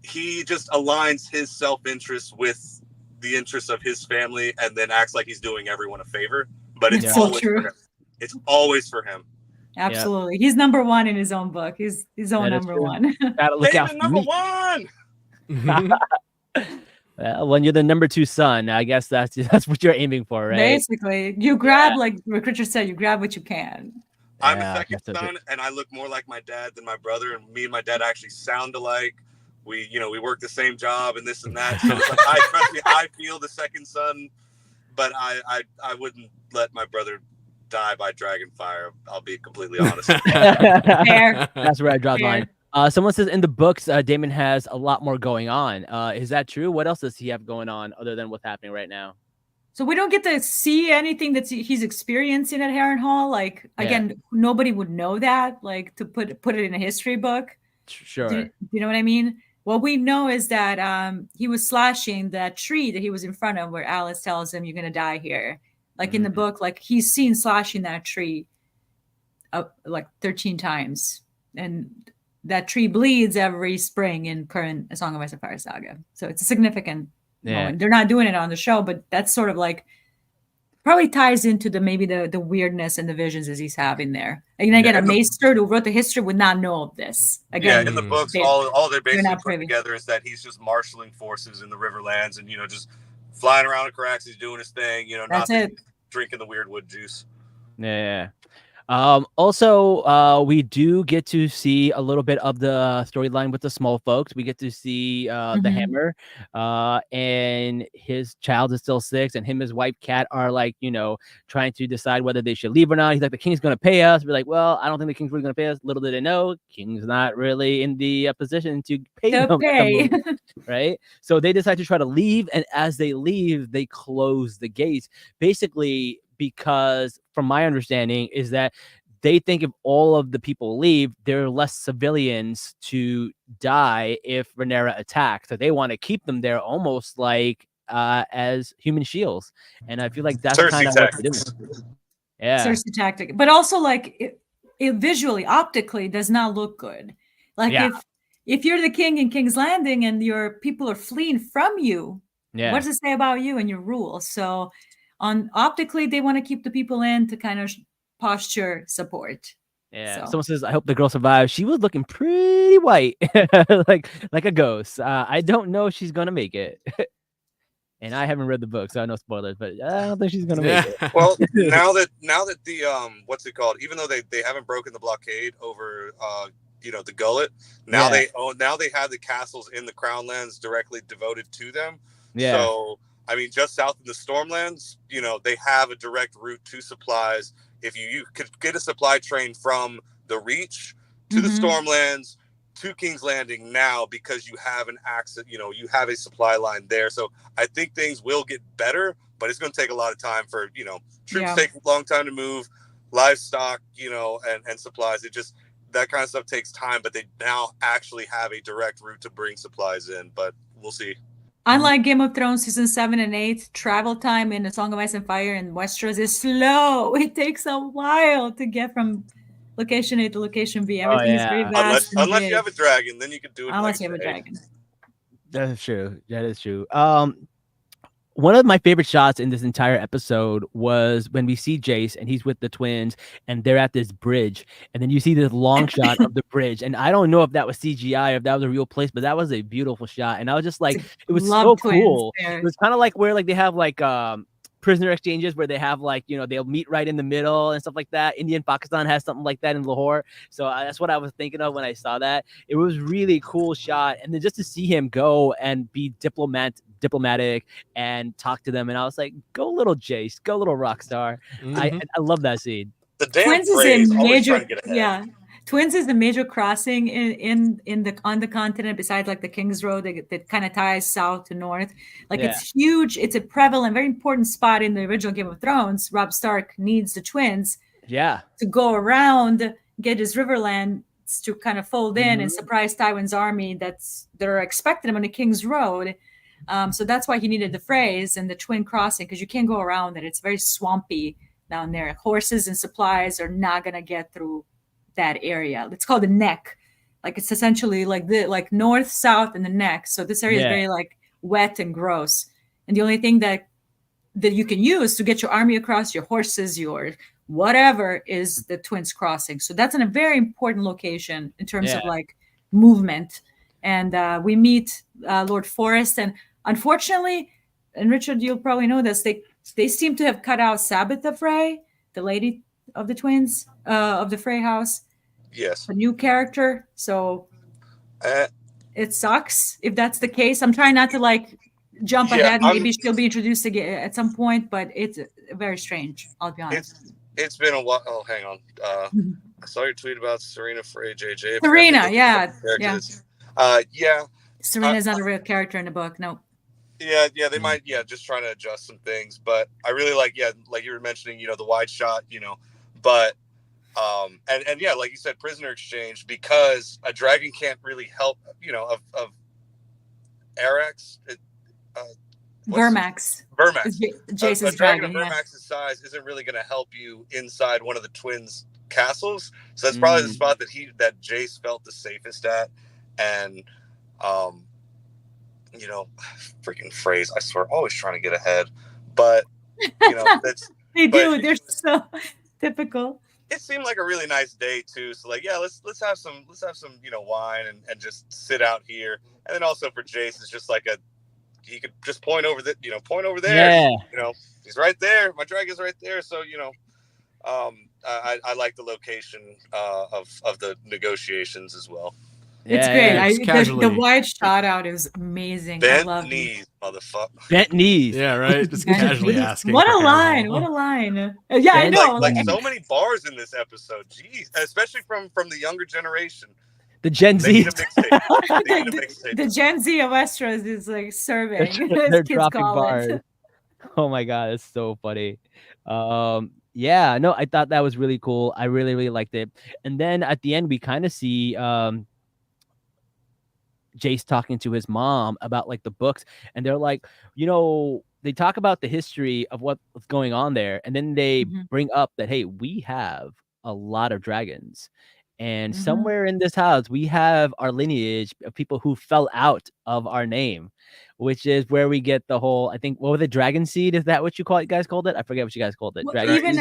He just aligns his self-interest with the interests of his family, and then acts like he's doing everyone a favor. But it's always for him. It's always for him. Absolutely, he's number one in his own book. He's his own number one. Gotta look out for number one. Well, when you're the number 2 son, I guess that's what you're aiming for, right? Basically, you grab like Richard said, you grab what you can. I'm a second son, and I look more like my dad than my brother, and me and my dad actually sound alike. We work the same job and this and that. So it's like, trust me, I feel the second son, but I wouldn't let my brother die by dragon fire. I'll be completely honest. Fair. That's where I draw the line. Someone says in the books, Daemon has a lot more going on. Is that true? What else does he have going on other than what's happening right now? So we don't get to see anything that he's experiencing at Harrenhal. Like, again, nobody would know that, like, to put it in a history book. Sure. Do you know what I mean? What we know is that he was slashing that tree that he was in front of, where Alice tells him, "You're gonna die here." Like in the book, like he's seen slashing that tree like 13 times, and that tree bleeds every spring in current A Song of Ice and Fire saga. So it's a significant moment. They're not doing it on the show, but that's sort of like probably ties into the weirdness and the visions as he's having there. And again, a maester who wrote the history would not know of this. Again, in the books, all they're basically putting together is that he's just marshaling forces in the Riverlands and, just flying around in Caraxes, doing his thing, that's it. Drinking the weird wood juice. Yeah. Also, we do get to see a little bit of the storyline with the small folks. We get to see the Hammer, and his child is still 6, and him and his wife Cat are like, trying to decide whether they should leave or not. He's like, the king's gonna pay us. We're like, well, I don't think the king's really gonna pay us. Little did they know, king's not really in the position to pay them, right? So they decide to try to leave, and as they leave, they close the gates, basically. Because from my understanding is that they think if all of the people leave, there are less civilians to die if Rhaenyra attacks. So they want to keep them there almost like as human shields. And I feel like that's kind of what they're doing. Yeah. Cersei tactic. But also like it visually, optically does not look good. Like if you're the king in King's Landing and your people are fleeing from you, what does it say about you and your rule? So optically, they want to keep the people in to kind of posture support. Yeah. So. Someone says, "I hope the girl survives." She was looking pretty white, like a ghost. I don't know if she's gonna make it. And I haven't read the book, so I know spoilers. But I don't think she's gonna make it. Well, now that the what's it called? Even though they haven't broken the blockade over the Gullet, now they have the castles in the Crownlands directly devoted to them. Yeah. So. I mean, just south of the Stormlands, they have a direct route to supplies. If you could get a supply train from the Reach to the Stormlands to King's Landing now because you have an access, you have a supply line there. So I think things will get better, but it's going to take a lot of time for, troops take a long time to move, livestock, and supplies. It just, that kind of stuff takes time, but they now actually have a direct route to bring supplies in, but we'll see. Unlike Game of Thrones season 7 and 8, travel time in A Song of Ice and Fire in Westeros is slow. It takes a while to get from location A to location B. Everything is very vast. Unless you have a dragon, then you can do it. Unless you have a dragon. That's true. That is true. One of my favorite shots in this entire episode was when we see Jace and he's with the twins and they're at this bridge, and then you see this long shot of the bridge, and I don't know if that was CGI or if that was a real place, but that was a beautiful shot, and I was just like, it was so cool. It was kind of like where like they have like prisoner exchanges where they have like, they'll meet right in the middle and stuff like that. India and Pakistan has something like that in Lahore. So that's what I was thinking of when I saw that. It was really cool shot. And then just to see him go and be diplomatic and talk to them. And I was like, go little Jace, go little Rockstar. I love that scene. The damn Twins is a major, Twins is a major crossing on the continent besides like the King's Road that kind of ties south to north. Like it's huge. It's a prevalent, very important spot in the original Game of Thrones. Robb Stark needs the twins to go around, get his Riverlands to kind of fold in and surprise Tywin's army that are expecting him on the King's Road. So that's why he needed the Freys and the twin crossing, because you can't go around it. It's very swampy down there. Horses and supplies are not going to get through that area. It's called the neck. Like it's essentially like north, south, and the neck. So this area is very like wet and gross. And the only thing that you can use to get your army across, your horses, your whatever, is the Twins Crossing. So that's in a very important location in terms of like movement. And we meet Lord Forrest, and unfortunately, and Richard, you'll probably know this, they seem to have cut out Sabitha Frey, the lady of the twins, of the Frey house. Yes. A new character. So it sucks if that's the case. I'm trying not to like jump ahead. Maybe she'll be introduced again at some point, but it's very strange. I'll be honest. It's been a while. Oh, hang on. I saw your tweet about Serena Frey, JJ. Serena, yeah. Serena's not a real character in the book. No. Yeah, they might, just trying to adjust some things. But I really like you were mentioning, the wide shot, but And yeah, like you said, prisoner exchange, because a dragon can't really help, of Arax. Vermax. Vermax. Jace's a dragon dragon, of Vermax's size isn't really going to help you inside one of the twins' castles. So that's probably the spot that Jace felt the safest at. And, freaking phrase, I swear, always trying to get ahead. But, that's... They're so typical. It seemed like a really nice day too. So like, yeah, let's have some wine and just sit out here. And then also for Jace, it's just like he could just point over there. Yeah. He's right there. My dragon's right there. So I like the location of the negotiations as well. It's great. The wide shot out is amazing. Bent I love knees, motherfucker. Bent knees. Yeah, right. Just casually asking. What a line! What a line! Yeah, I know. Like so many bars in this episode. Jeez, especially from the younger generation. The Gen Z. The Gen Z of Westeros is like serving. They're dropping bars. Oh my god, it's so funny. Yeah, no, I thought that was really cool. I really, really liked it. And then at the end, we kind of see Jace talking to his mom about like the books, and they're like, they talk about the history of what's going on there, and then they bring up that, hey, we have a lot of dragons, and somewhere in this house we have our lineage of people who fell out of our name, which is where we get the whole, I think, what was it, dragon seed? Is that what you guys called it? I forget what you guys called it. Well, even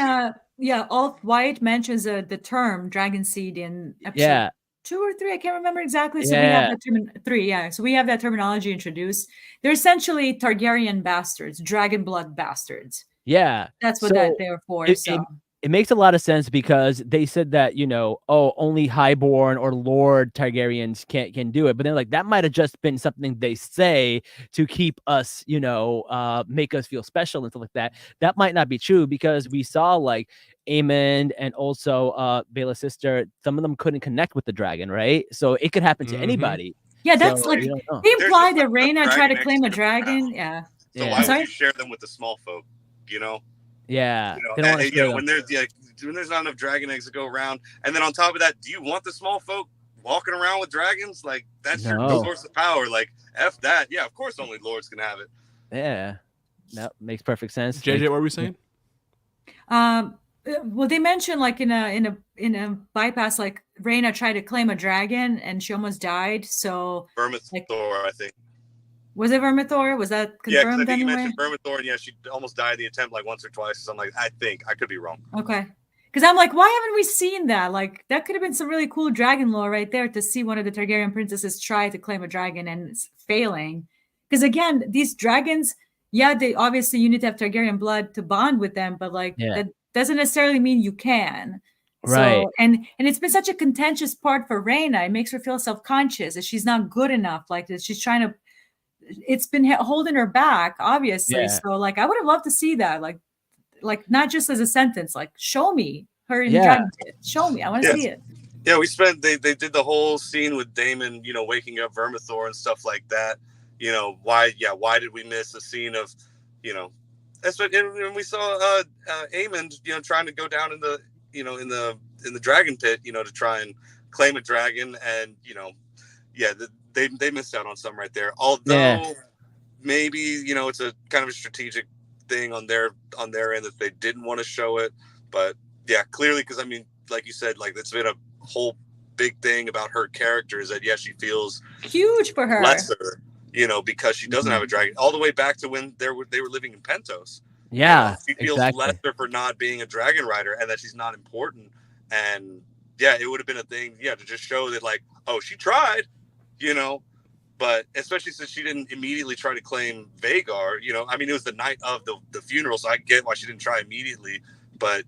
Alt-White mentions the term dragon seed in episode 2 or 3. I can't remember exactly. So we have that term 3. Yeah. So we have that terminology introduced. They're essentially Targaryen bastards, dragon blood bastards. Yeah. That's what they're for. It makes a lot of sense because they said that, only highborn or Lord Targaryens can do it. But then like that might have just been something they say to keep us, make us feel special and stuff like that. That might not be true because we saw like Aemond and also Baela's sister, some of them couldn't connect with the dragon, right? So it could happen to anybody. Yeah, that's they imply that Rhaena tried to claim a dragon. Yeah. So why would you share them with the small folk, Yeah. When there's not enough dragon eggs to go around, and then on top of that, do you want the small folk walking around with dragons? Like that's your source of power. Like F that. Yeah, of course only lords can have it. Yeah. That makes perfect sense. JJ, what were we saying? Well, they mentioned like in a bypass, like Rhaena tried to claim a dragon and she almost died. So Vermithor, I think. Was it Vermithor? Was that confirmed? Yeah, because I think anyway? you mentioned Vermithor, and she almost died in the attempt like once or twice. So I'm like, I think I could be wrong. Okay, because I'm like, why haven't we seen that? Like, that could have been some really cool dragon lore right there to see one of the Targaryen princesses try to claim a dragon and it's failing. Because again, these dragons, they obviously you need to have Targaryen blood to bond with them, but like that doesn't necessarily mean you can. Right. So, and it's been such a contentious part for Rhaena. It makes her feel self-conscious that she's not good enough. Like that she's trying to. It's been holding her back, obviously. So, like, I would have loved to see that, like not just as a sentence, like, show me her in Dragon Pit. Show me, I want to see it. Yeah, they did the whole scene with Daemon, waking up Vermithor and stuff like that. Why did we miss a scene of, and we saw Aemond, trying to go down in the, in the Dragon Pit, to try and claim a dragon, and they missed out on some right there. Although maybe it's a kind of a strategic thing on their end that they didn't want to show it, but clearly, because I mean, like you said, like it's been a whole big thing about her character is that she feels huge for her lesser, because she doesn't have a dragon. All the way back to when they were living in Pentos. Yeah, she feels lesser for not being a dragon rider and that she's not important. And it would have been a thing, to just show that like, oh, she tried. But especially since she didn't immediately try to claim Vhagar, I mean, it was the night of the funeral, so I get why she didn't try immediately, but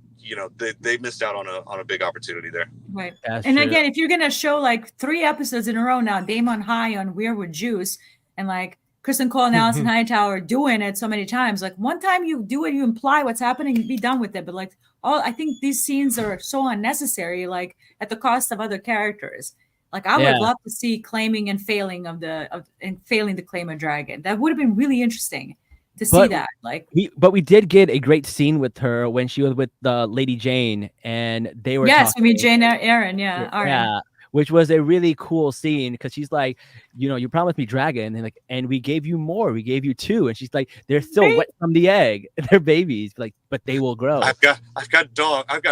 they missed out on a big opportunity there. Right. That's true. Again, if you're going to show like 3 episodes in a row now, Daemon high on Weirwood Juice and like Kristen Cole and Alison Hightower doing it so many times, like one time you do it, you imply what's happening, be done with it. But like, I think these scenes are so unnecessary, like at the cost of other characters. Like I would love to see claiming and failing failing to claim a dragon. That would have been really interesting. to see that. Like, we did get a great scene with her when she was with Lady Jane, and they were yes, talking. I mean Jane Aaron, yeah, yeah, which was a really cool scene because she's like, you promised me dragon, and we gave you more, we gave you 2, and she's like, they're still wet from the egg, they're babies, like, but they will grow. I've got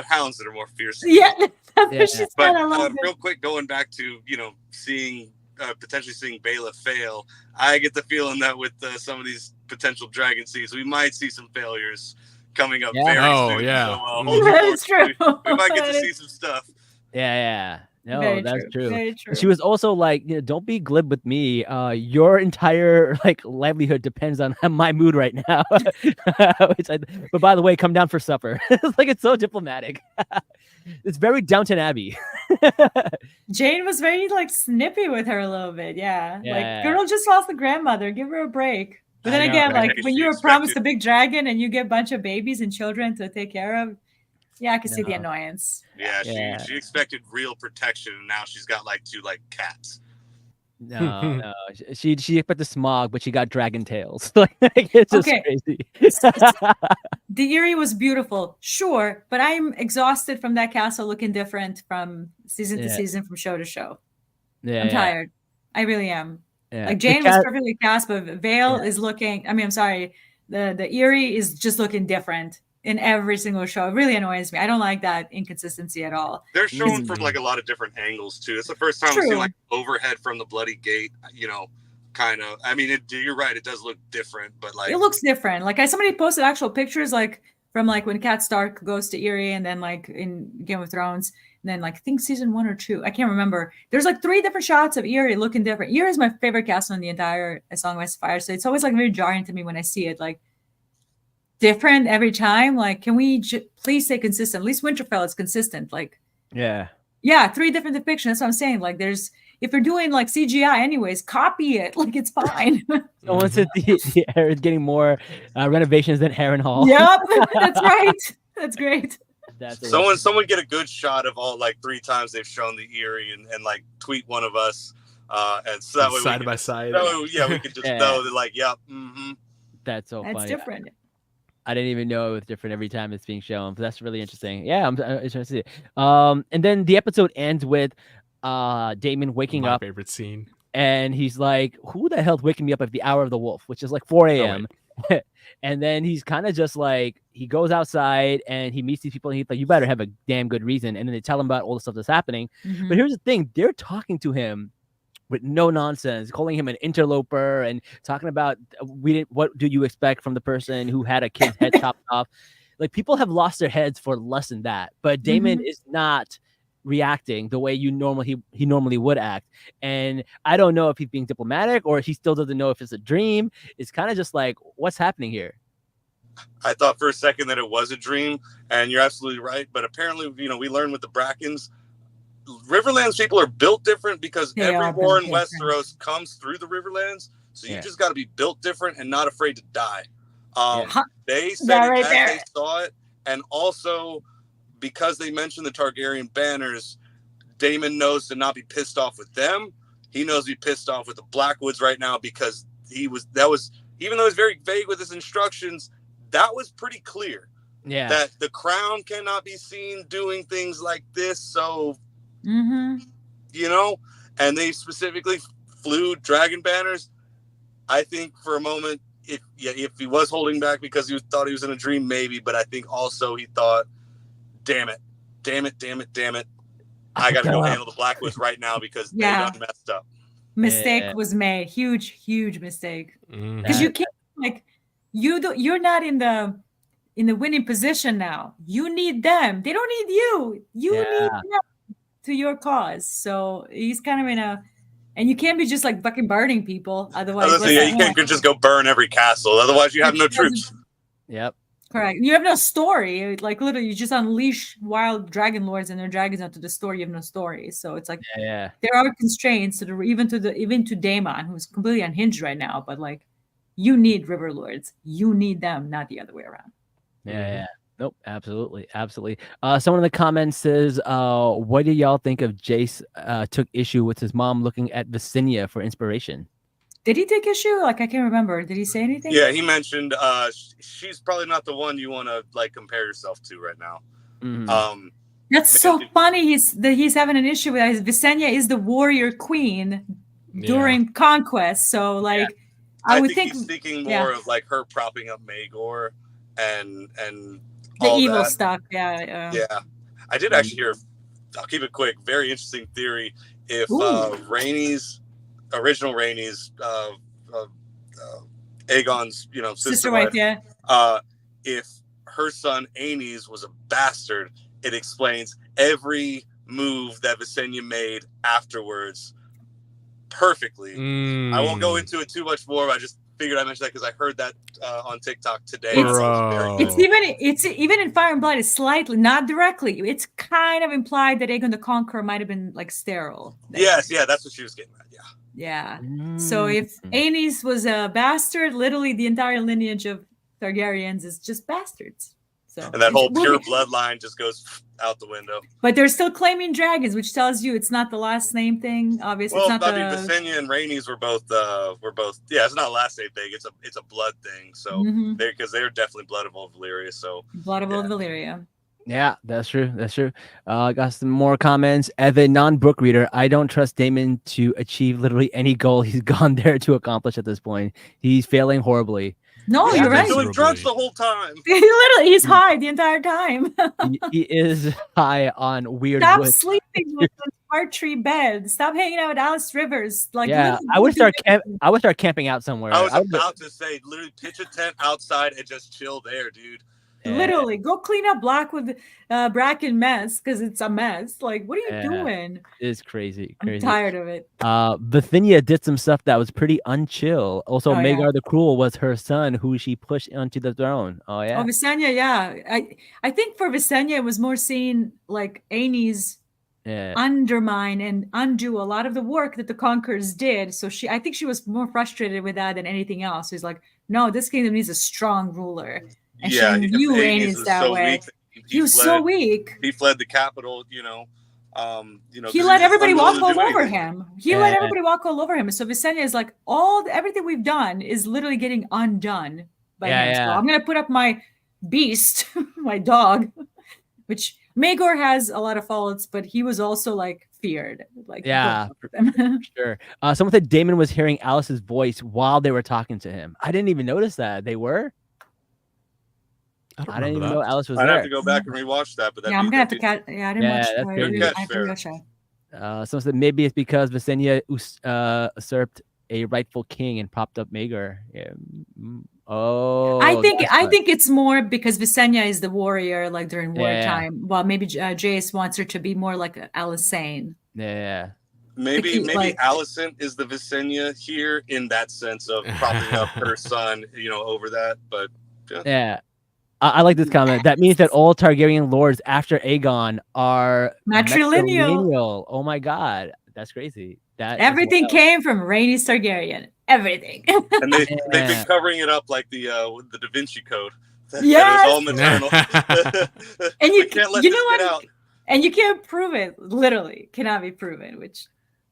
hounds that are more fierce. Yeah, but real quick, going back to seeing. Potentially seeing Baela fail, I get the feeling that with some of these potential dragon seeds, we might see some failures coming up very soon. Yeah. So, that's true. We might get to see some stuff. Yeah. No, Very that's true. Very true. She was also like, don't be glib with me. Your entire livelihood depends on my mood right now. But by the way, come down for supper. It's so diplomatic. It's very Downton Abbey. Jane was very snippy with her a little bit. Yeah. Like, girl just lost the grandmother. Give her a break. But then again, when you were promised a big dragon and you get a bunch of babies and children to take care of, yeah, I can see the annoyance. Yeah, she expected real protection, and now she's got 2 cats. No, she expected smog, but she got dragon tails. It's just crazy. The Eyrie was beautiful, sure, but I'm exhausted from that castle looking different from season to season, from show to show. I'm tired. I really am. Yeah. Jane was perfectly cast, but Vale is looking. I mean, I'm sorry, the Eyrie is just looking different in every single show. It really annoys me. I don't like that inconsistency at all. They're shown from a lot of different angles too. It's the first time we see overhead from the bloody gate. Kind of. I mean, you're right. It does look different, but it looks different. Somebody posted actual pictures from when Cat Stark goes to Eyrie, and then in Game of Thrones, and then I think season 1 or 2, I can't remember. There's 3 different shots of Eyrie looking different. Eyrie is my favorite castle in the entire A Song of Ice and Fire, so it's always very jarring to me when I see it different every time. Can we please stay consistent? At least Winterfell is consistent. 3 different depictions. That's what I'm saying. There's, if you're doing CGI anyways, copy it. It's fine. Someone said the air is getting more renovations than Harrenhal. Yep, that's right. That's great. Someone get a good shot of all 3 times they've shown the Eyrie and tweet one of us, and so that way side by side. We could just know that That's so funny. That's different. I didn't even know it was different every time it's being shown. But that's really interesting. Yeah, I'm trying to see it. And then the episode ends with Daemon waking up. My favorite scene. And he's like, who the hell's waking me up at the hour of the wolf, which is 4 a.m. And then he's kind of just he goes outside and he meets these people, and he's like, you better have a damn good reason. And then they tell him about all the stuff that's happening. Mm-hmm. But here's the thing. They're talking to him with no nonsense, calling him an interloper and talking about what do you expect from the person who had a kid's head chopped off? People have lost their heads for less than that. But Daemon is not reacting the way he normally would act. And I don't know if he's being diplomatic or he still doesn't know if it's a dream. It's kind of just what's happening here? I thought for a second that it was a dream, and you're absolutely right. But apparently, we learned with the Brackens, Riverlands people are built different because every war in Westeros comes through the Riverlands. So you just got to be built different and not afraid to die. They said it as they saw it. And also, because they mentioned the Targaryen banners, Daemon knows to not be pissed off with them. He knows to be pissed off with the Blackwoods right now, because even though he's very vague with his instructions, that was pretty clear. Yeah. That the crown cannot be seen doing things like this. So, and they specifically flew dragon banners. I think for a moment, if he was holding back because he thought he was in a dream, maybe, but I think also he thought, damn it. I got to go handle the Blackwoods right now because they done messed up. Mistake was made. Huge mistake. Because you can't, you're not in the winning position now. You need them. They don't need you. You need them to your cause. So he's kind of in a, and you can't be just fucking burning people. Otherwise, you can't just go burn every castle. Otherwise, you have no troops. Yep. Correct. You have no story. Literally, you just unleash wild dragon lords and their dragons onto the story. You have no story. So it's there are constraints even to Daemon, who's completely unhinged right now. But you need river lords. You need them, not the other way around. Yeah. Nope. Absolutely. Someone in the comments says, what do y'all think of Jace took issue with his mom looking at Visenya for inspiration? Did he take issue? Like, I can't remember. Did he say anything? Yeah, he mentioned she's probably not the one you want to like compare yourself to right now. That's so funny. He's having an issue with that. Visenya is the warrior queen during conquest. So like, I would think he's speaking more of like her propping up Maegor and the all evil that stuff. Yeah. I did actually hear. I'll keep it quick. Very interesting theory. If original Rhaenys, Aegon's sister wife, if her son Aenys was a bastard, it explains every move that Visenya made afterwards perfectly. I won't go into it too much more, but I just figured I mentioned that because I heard that on TikTok today. It's even in Fire and Blood. It's slightly, not directly. It's kind of implied that Aegon the Conqueror might have been like sterile. Yes, that's what she was getting at. Yeah. So if Aenys was a bastard, literally the entire lineage of Targaryens is just bastards. So and that whole pure bloodline just goes out the window. But they're still claiming dragons, which tells you it's not the last name thing. Obviously, well, it's not Visenya and Rhaenys were both. Yeah, it's not a last name thing. It's a blood thing. So they're definitely blood of old Valyria. So blood of old Valyria. Yeah, that's true. That's true. Got some more comments. As a non-book reader, I don't trust Daemon to achieve literally any goal he's gone there to accomplish at this point. He's failing horribly. No, you're right. He's doing drugs the whole time. He's high the entire time. he is high on weird. Stop sleeping with the smart tree bed. Stop hanging out with Alice Rivers. Like, I would start camping out somewhere. I was about to say, literally pitch a tent outside and just chill there, dude. Literally, go clean up Blackwood Bracken mess because it's a mess. Like, what are you doing? It's crazy. I'm tired of it. Visenya did some stuff that was pretty unchill. Also, Maegor the Cruel was her son, who she pushed onto the throne. Oh yeah. Oh, Visenya, yeah. I think for Visenya, it was more seeing like Aenys undermine and undo a lot of the work that the conquerors did. So I think she was more frustrated with that than anything else. She's like, no, this kingdom needs a strong ruler. And she knew Rhaenys that way. He was so weak. He fled the capital, he let everybody walk all over him. Let everybody walk all over him. So Visenya is like, everything we've done is literally getting undone by him. So I'm gonna put up my beast, my dog, which Maegor has a lot of faults, but he was also like feared. Like sure. Someone said Daemon was hearing Alice's voice while they were talking to him. I didn't even notice that. They were. I didn't even know Alice was there. I'd have to go back and rewatch that. But I'm gonna have to catch. Yeah, I didn't watch that. Someone said maybe it's because Visenya usurped a rightful king and propped up Maegor. Yeah. Oh, I think it's more because Visenya is the warrior, like during wartime. Well, maybe Jace wants her to be more like Alicent. Yeah. Maybe Alicent is the Visenya here in that sense of propping up her son, over that. But yeah. I like this comment. That means that all Targaryen lords after Aegon are matrilineal. Oh my god, that's crazy. Everything came from Rhaenys Targaryen. Everything. And they've been covering it up like the Da Vinci Code. That all maternal. And you can't let this get out. And you can't prove it. Literally, cannot be proven. Which.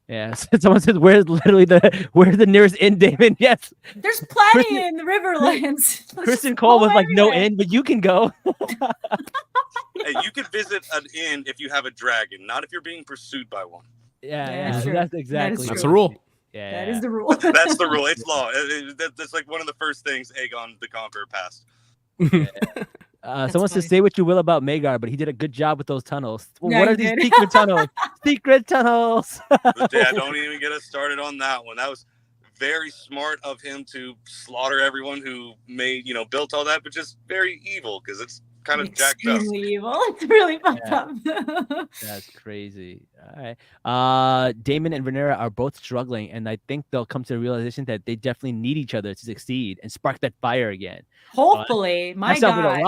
Yeah, someone says, "Where's the nearest inn, Daemon?" Yes, there's plenty in the Riverlands. Kristen Cole was like, "No inn, but you can go." Hey, you can visit an inn if you have a dragon, not if you're being pursued by one. Yeah, that's exactly. That's the rule. Yeah, that is the rule. That's the rule. It's law. That's like one of the first things Aegon the Conqueror passed. Someone says, say what you will about Maegor, but he did a good job with those tunnels. Well, what are these secret tunnels? Secret tunnels. Yeah, don't even get us started on that one. That was very smart of him to slaughter everyone who built all that, but just very evil because it's kind of jacked up. Extremely evil. It's really fucked up. That's crazy. All right. Daemon and Rhaenyra are both struggling, and I think they'll come to the realization that they definitely need each other to succeed and spark that fire again. Hopefully, my God.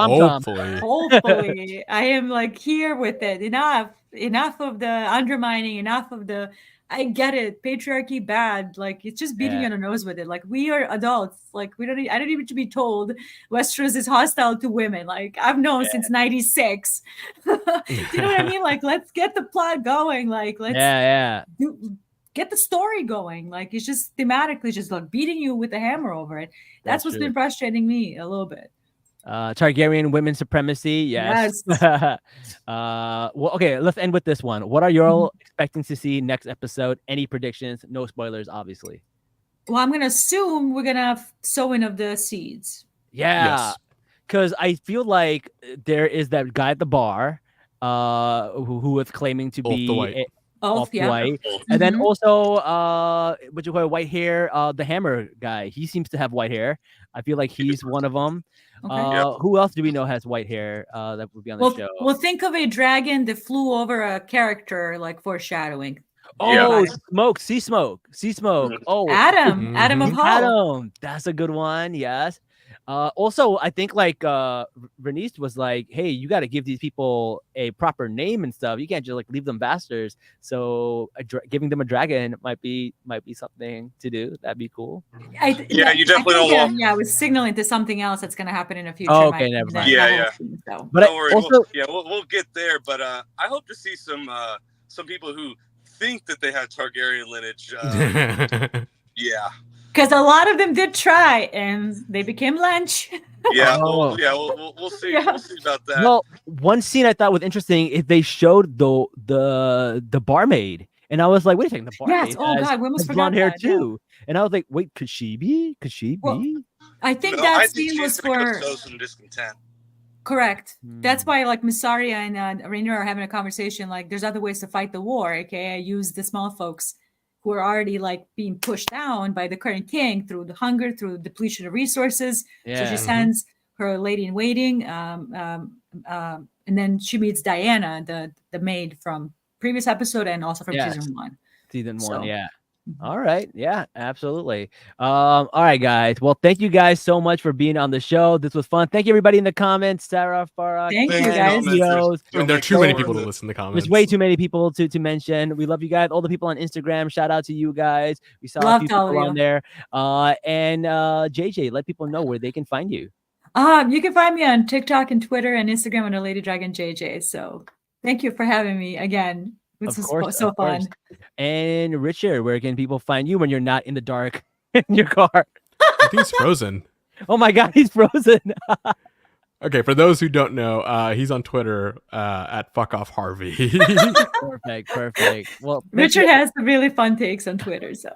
Hopefully, I am like here with it. Enough of the undermining. Enough of the. I get it. Patriarchy bad. Like it's just beating on the nose with it. Like we are adults. Like I don't even to be told Westeros is hostile to women. Like I've known since '96. Do you know what I mean? Like let's get the plot going. Like let's get the story going. Like it's just thematically just like beating you with a hammer over it. That's what's been frustrating me a little bit. Targaryen women supremacy. Yes. Well, okay, let's end with this one. What are y'all expecting to see next episode? Any predictions? No spoilers, obviously. Well, I'm gonna assume we're gonna have sowing of the seeds. Yeah, because I feel like there is that guy at the bar, who was claiming to be white, and then also what you call white hair, the hammer guy. He seems to have white hair. I feel like he's one of them. Okay. Who else do we know has white hair that would be on the show? Well, think of a dragon that flew over a character, like foreshadowing. Oh, sea smoke. Oh, Adam of Hull. Adam, that's a good one. Yes. Also, I think like Bernice was like, "Hey, you got to give these people a proper name and stuff. You can't just like leave them bastards." So giving them a dragon might be something to do. That'd be cool. You definitely don't want. I was signaling to something else that's going to happen in the future. Oh, okay, never mind. But don't worry. Also, we'll get there. But I hope to see some people who think that they have Targaryen lineage. Because a lot of them did try and they became lunch. We'll see. We'll see about that. Well, one scene I thought was interesting is they showed the barmaid, and I was like, wait a second, the barmaid we almost forgot blonde hair that, too. And I was like, wait, could she be? I think that scene was for some discontent. Correct. That's why like Mysaria and Rhaenyra are having a conversation. Like, there's other ways to fight the war. Okay, I use the small folks who are already like being pushed down by the current king through the hunger, through depletion of resources. So she sends her lady in waiting, and then she meets Diana, the maid from previous episode and also from season 1. Season 1, yeah. All right. Yeah, absolutely. All right, guys. Well, thank you guys so much for being on the show. This was fun. Thank you, everybody in the comments. Sarah, Farah. Thank you, guys. There are too many people to listen to the comments. There's way too many people to mention. We love you guys. All the people on Instagram, shout out to you guys. We saw a few people on there. And JJ, let people know where they can find you. You can find me on TikTok and Twitter and Instagram under Lady Dragon JJ. So thank you for having me again. This is so fun. And Richard, where can people find you when you're not in the dark in your car? I think he's frozen. Oh my God, he's frozen. Okay, for those who don't know, he's on Twitter at @FuckOffHarvey. Perfect. Well, Richard has some really fun takes on Twitter. So,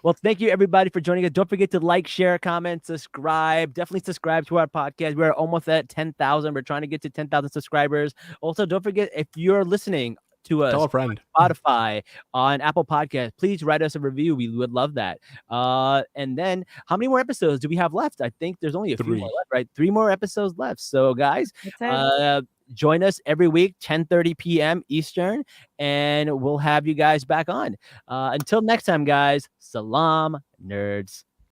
well, thank you everybody for joining us. Don't forget to like, share, comment, subscribe. Definitely subscribe to our podcast. We're almost at 10,000. We're trying to get to 10,000 subscribers. Also, don't forget, if you're listening to us, tell a friend. Spotify, on Apple Podcasts, please write us a review. We would love that. And then how many more episodes do we have left? I think there's only a few more left, right? 3 more episodes left. So guys, join us every week, 10:30 p.m. Eastern, and we'll have you guys back on. Until next time, guys, Salaam, nerds.